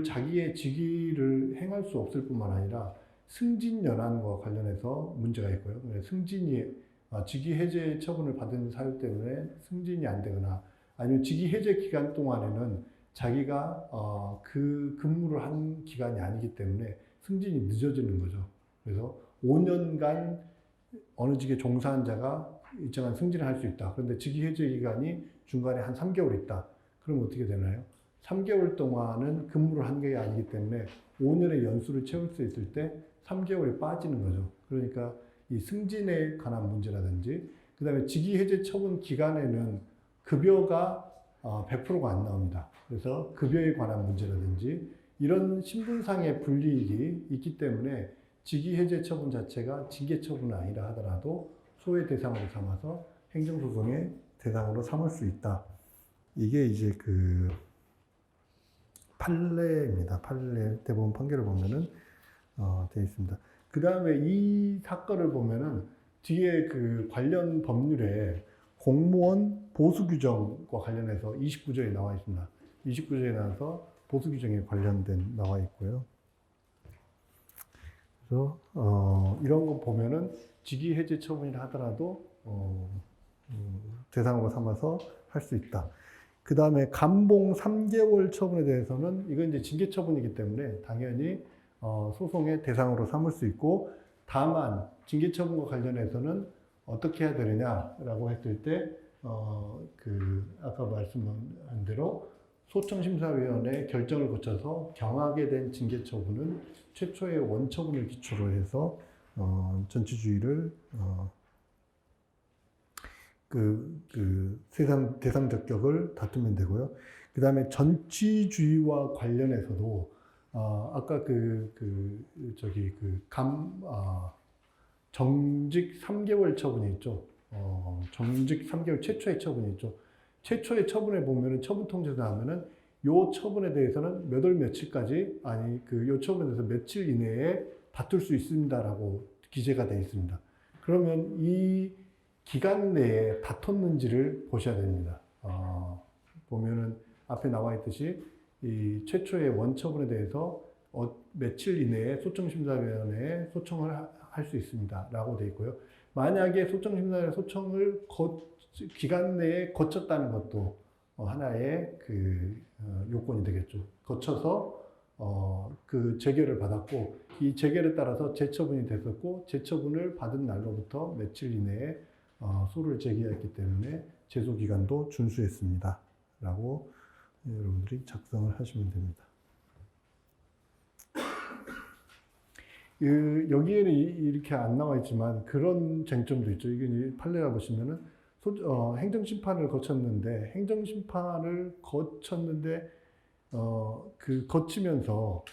자기의 직위를 행할 수 없을 뿐만 아니라 승진연한과 관련해서 문제가 있고요. 승진이 직위해제 처분을 받은 사유 때문에 승진이 안 되거나 아니면 직위해제 기간 동안에는 자기가 그 근무를 한 기간이 아니기 때문에 승진이 늦어지는 거죠. 그래서 5년간 어느 직에 종사한 자가 일정한 승진을 할 수 있다. 그런데 직위해제 기간이 중간에 한 3개월 있다. 그럼 어떻게 되나요? 3개월 동안은 근무를 한 게 아니기 때문에 5년의 연수를 채울 수 있을 때 3개월이 빠지는 거죠. 그러니까 이 승진에 관한 문제라든지, 그 다음에 직위해제 처분 기간에는 급여가 100%가 안 나옵니다. 그래서 급여에 관한 문제라든지 이런 신분상의 불이익이 있기 때문에 직위해제 처분 자체가 징계 처분은 아니라 하더라도 소의 대상으로 삼아서 행정소송의 대상으로 삼을 수 있다. 이게 이제 판례입니다. 판례 대법원 판결을 보면은 되어 있습니다. 그 다음에 이 사건을 보면은 뒤에 관련 법률에 공무원 보수 규정과 관련해서 29조에 나와 있습니다. 29조에 나와서 보수 규정에 관련된 나와 있고요. 그래서 이런 거 보면은 직위해제 처분이라 하더라도 대상으로 삼아서 할 수 있다. 그 다음에 감봉 3개월 처분에 대해서는 이건 이제 징계 처분이기 때문에 당연히 소송의 대상으로 삼을 수 있고, 다만 징계 처분과 관련해서는 어떻게 해야 되느냐라고 했을 때 아까 말씀한 대로 소청심사위원회 결정을 거쳐서 경하게 된 징계 처분은 최초의 원처분을 기초로 해서 전치주의를 대상 적격을 다투면 되고요. 그 다음에 전치주의와 관련해서도, 아까 정직 3개월 처분이 있죠. 정직 3개월 최초의 처분이 있죠. 최초의 처분에 보면은 처분 통지서 하면은 요 처분에 대해서는 몇 월 며칠까지, 요 처분에 대해서 며칠 이내에 다툴 수 있습니다라고 기재가 되어 있습니다. 그러면 이 기간 내에 다퉜는지를 보셔야 됩니다. 보면은 앞에 나와 있듯이 이 최초의 원처분에 대해서 며칠 이내에 소청심사위원회에 소청을 할 수 있습니다. 라고 되어 있고요. 만약에 소청심사위원회 소청을 기간 내에 거쳤다는 것도 하나의 요건이 되겠죠. 거쳐서 그 재결을 받았고, 이 재결에 따라서 재처분이 됐었고, 재처분을 받은 날로부터 며칠 이내에 소를 제기했기 때문에 제소 기간도 준수했습니다. 라고 여러분들이 작성을 하시면 됩니다. 여기에는 이렇게 안 나와 있지만 그런 쟁점도 있죠. 이게 판례가 보시면은 행정심판을 거쳤는데, 거치면서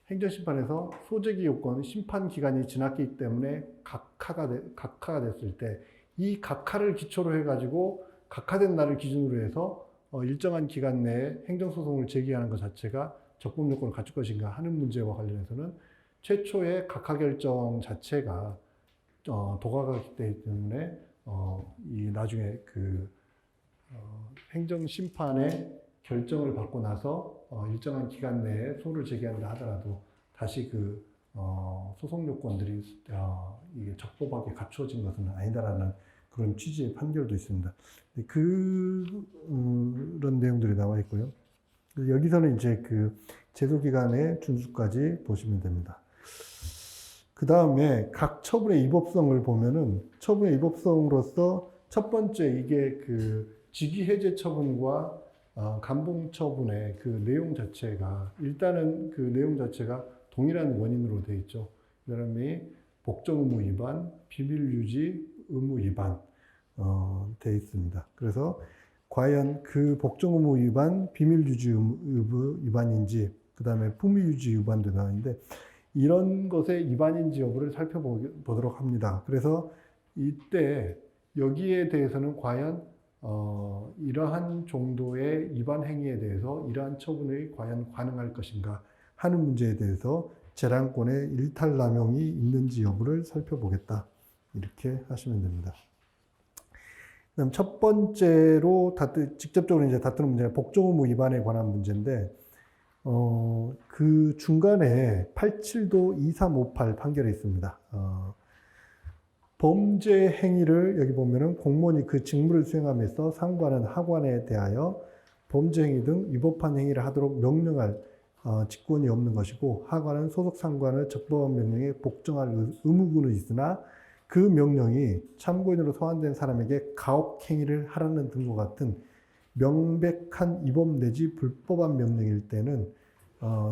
행정심판에서 소재기 요건 심판 기간이 지났기 때문에 각하가 됐을 때, 이 각하를 기초로 해가지고 각하된 날을 기준으로 해서 일정한 기간 내에 행정소송을 제기하는 것 자체가 적법 요건을 갖출 것인가 하는 문제와 관련해서는 최초의 각하 결정 자체가 도가가 되기 때문에 이 나중에 행정심판의 결정을 받고 나서 일정한 기간 내에 소를 제기한다 하더라도 다시 소송 요건들이 이게 적법하게 갖추어진 것은 아니다라는 그런 취지의 판결도 있습니다. 그런 내용들이 나와 있고요. 여기서는 이제 제소기간의 준수까지 보시면 됩니다. 그 다음에 각 처분의 위법성을 보면은, 처분의 위법성으로서 첫 번째, 이게 직위해제 처분과 감봉 처분의 내용 자체가, 일단은 내용 자체가 동일한 원인으로 되어 있죠. 그 다음에 복종 의무 위반, 비밀 유지 의무 위반 되어 있습니다. 그래서 과연 복종 의무 위반, 비밀 유지 의무 위반인지, 그 다음에 품위 유지 위반도 나오는데, 이런 것의 위반인지 여부를 살펴보도록 합니다. 그래서 이때 여기에 대해서는 과연 이러한 정도의 위반 행위에 대해서 이러한 처분이 과연 가능할 것인가 하는 문제에 대해서 재량권의 일탈남용이 있는지 여부를 살펴보겠다. 이렇게 하시면 됩니다. 그다음 첫 번째로 직접적으로 이제 다투는 문제는 복종 의무 위반에 관한 문제인데, 그 중간에 87도 2358 판결이 있습니다. 범죄 행위를 여기 보면은 공무원이 그 직무를 수행함에서 상관은 하관에 대하여 범죄 행위 등 위법한 행위를 하도록 명령할 직권이 없는 것이고, 하관은 소속 상관의 적법한 명령에 복종할 의무는 있으나 그 명령이 참고인으로 소환된 사람에게 가혹 행위를 하라는 등과 같은 명백한 위법 내지 불법한 명령일 때는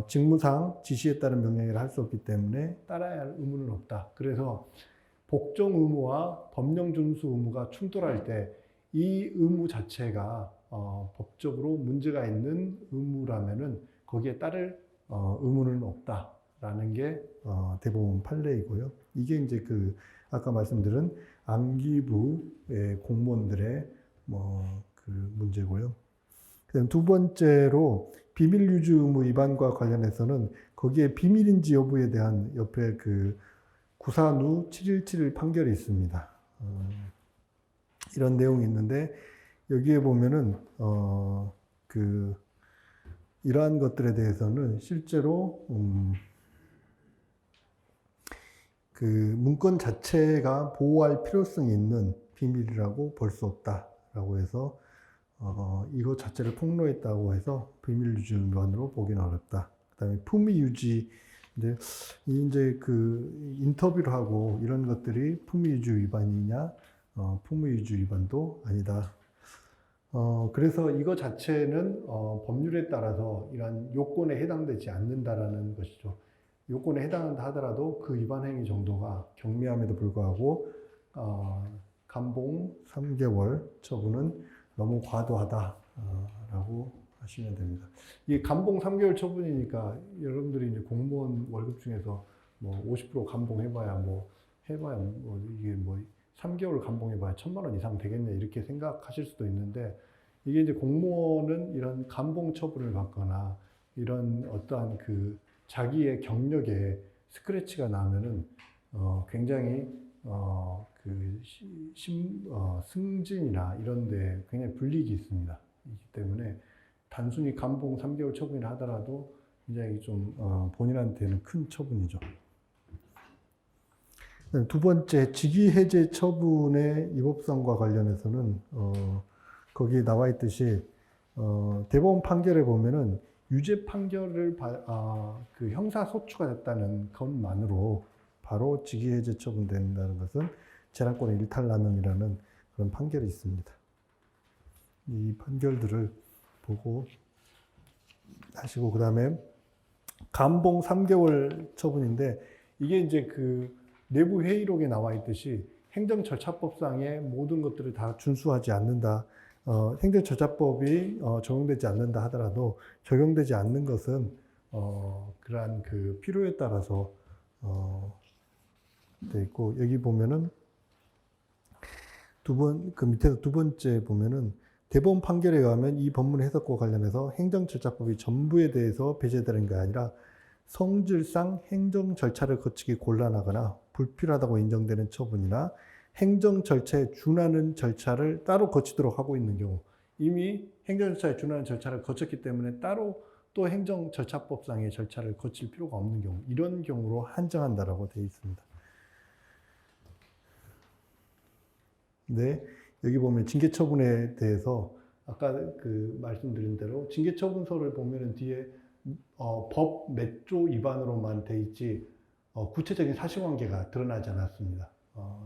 직무상 지시에 따른 명령을 할 수 없기 때문에 따라야 할 의무는 없다. 그래서 복종 의무와 법령 준수 의무가 충돌할 때 이 의무 자체가 법적으로 문제가 있는 의무라면은 거기에 따를 의무는 없다라는 게 대법원 판례이고요. 이게 이제 아까 말씀드린 암기부의 공무원들의 문제고요. 그다음 두 번째로 비밀 유지 의무 위반과 관련해서는 거기에 비밀인지 여부에 대한 옆에 구사누 717 판결이 있습니다. 이런 내용이 있는데, 여기에 보면은 이러한 것들에 대해서는 실제로 문건 자체가 보호할 필요성이 있는 비밀이라고 볼 수 없다라고 해서 이거 자체를 폭로했다고 해서 비밀 유지 위반으로 보기는 어렵다. 그다음에 품위 유지, 이제 인터뷰를 하고 이런 것들이 품위 유지 위반이냐, 품위 유지 위반도 아니다. 그래서 이거 자체는 법률에 따라서 이러한 요건에 해당되지 않는다라는 것이죠. 요건에 해당한다 하더라도 그 위반 행위 정도가 경미함에도 불구하고 감봉 3개월 처분은 너무 과도하다라고 하시면 됩니다. 이게 감봉 3개월 처분이니까 여러분들이 이제 공무원 월급 중에서 뭐 50% 감봉해봐야 뭐 이게 뭐 3개월 감봉해봐야 1,000만 원 이상 되겠냐 이렇게 생각하실 수도 있는데 이게 이제 공무원은 이런 감봉 처분을 받거나 이런 어떠한 그 자기의 경력에 스크래치가 나면은 굉장히 승진이나 이런 데 굉장히 불이익이 있습니다. 이기 때문에 단순히 감봉 3개월 처분이라 하더라도 굉장히 좀 본인한테는 큰 처분이죠. 두 번째, 직위해제 처분의 위법성과 관련해서는 거기에 나와 있듯이 대법원 판결에 보면은 유죄 판결을 그 형사소추가 됐다는 것만으로 바로 직위해제 처분된다는 것은 재량권의 일탈남용이라는 그런 판결이 있습니다. 이 판결들을 보고 하시고, 그 다음에 감봉 3개월 처분인데 이게 이제 그 내부 회의록에 나와 있듯이 행정절차법상의 모든 것들을 다 준수하지 않는다. 행정절차법이 적용되지 않는다 하더라도 적용되지 않는 것은 그러한 그 필요에 따라서 돼 있고, 여기 보면은 그 밑에서 두 번째 보면은 대법원 판결에 의하면 이 법문 해석과 관련해서 행정절차법이 전부에 대해서 배제되는 게 아니라 성질상 행정 절차를 거치기 곤란하거나 불필요하다고 인정되는 처분이나 행정 절차에 준하는 절차를 따로 거치도록 하고 있는 경우, 이미 행정 절차에 준하는 절차를 거쳤기 때문에 따로 또 행정 절차법상의 절차를 거칠 필요가 없는 경우, 이런 경우로 한정한다라고 되어 있습니다. 네, 여기 보면 징계처분에 대해서 아까 그 말씀드린 대로 징계처분서를 보면은 뒤에 법 몇 조 위반으로만 돼 있지 구체적인 사실관계가 드러나지 않았습니다.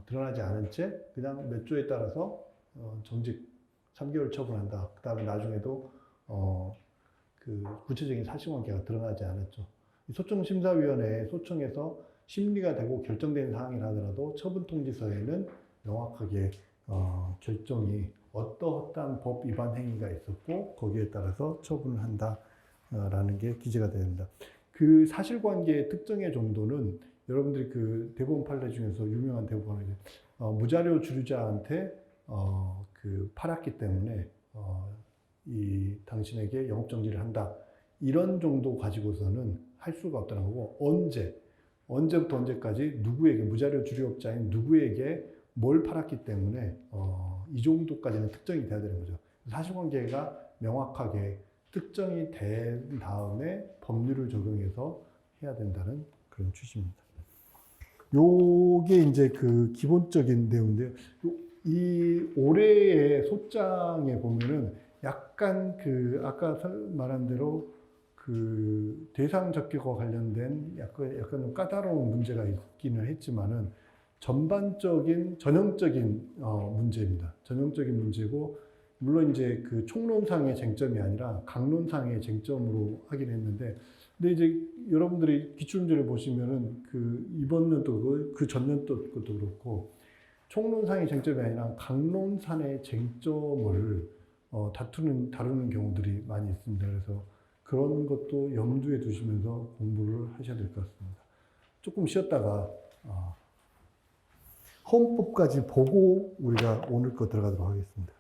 드러나지 않은 채 그냥 몇 조에 따라서 정직 3개월 처분한다. 그 다음에 나중에도 그 구체적인 사실관계가 드러나지 않았죠. 소청심사위원회 소청에서 심리가 되고 결정된 사항이라 하더라도 처분통지서에는 명확하게 결정이 어떠한 법 위반 행위가 있었고 거기에 따라서 처분을 한다라는 게 기재가 됩니다. 그 사실관계의 특정의 정도는 여러분들이 그 대법원 판례 중에서 유명한 대법원이 무자료 주류자한테 그 팔았기 때문에 이 당신에게 영업정지를 한다, 이런 정도 가지고서는 할 수가 없다는 거고, 언제부터 언제까지 누구에게, 무자료 주류업자인 누구에게 뭘 팔았기 때문에 이 정도까지는 특정이 돼야 되는 거죠. 사실관계가 명확하게 특정이 된 다음에 법률을 적용해서 해야 된다는 그런 취지입니다. 요게 이제 그 기본적인 내용인데요. 이 올해의 소장에 보면은 약간 그 아까 말한 대로 그 대상 적격과 관련된 약간 좀 까다로운 문제가 있기는 했지만은 전반적인 전형적인 문제입니다. 전형적인 문제고, 물론 이제 그 총론상의 쟁점이 아니라 강론상의 쟁점으로 하긴 했는데, 근데 이제 여러분들이 기출문제를 보시면은 그 이번 년도 그 전년도 것도 그렇고 총론상의 쟁점이 아니라 강론상의 쟁점을 다루는 경우들이 많이 있습니다. 그래서 그런 것도 염두에 두시면서 공부를 하셔야 될 것 같습니다. 조금 쉬었다가 헌법까지 보고 우리가 오늘 거 들어가도록 하겠습니다.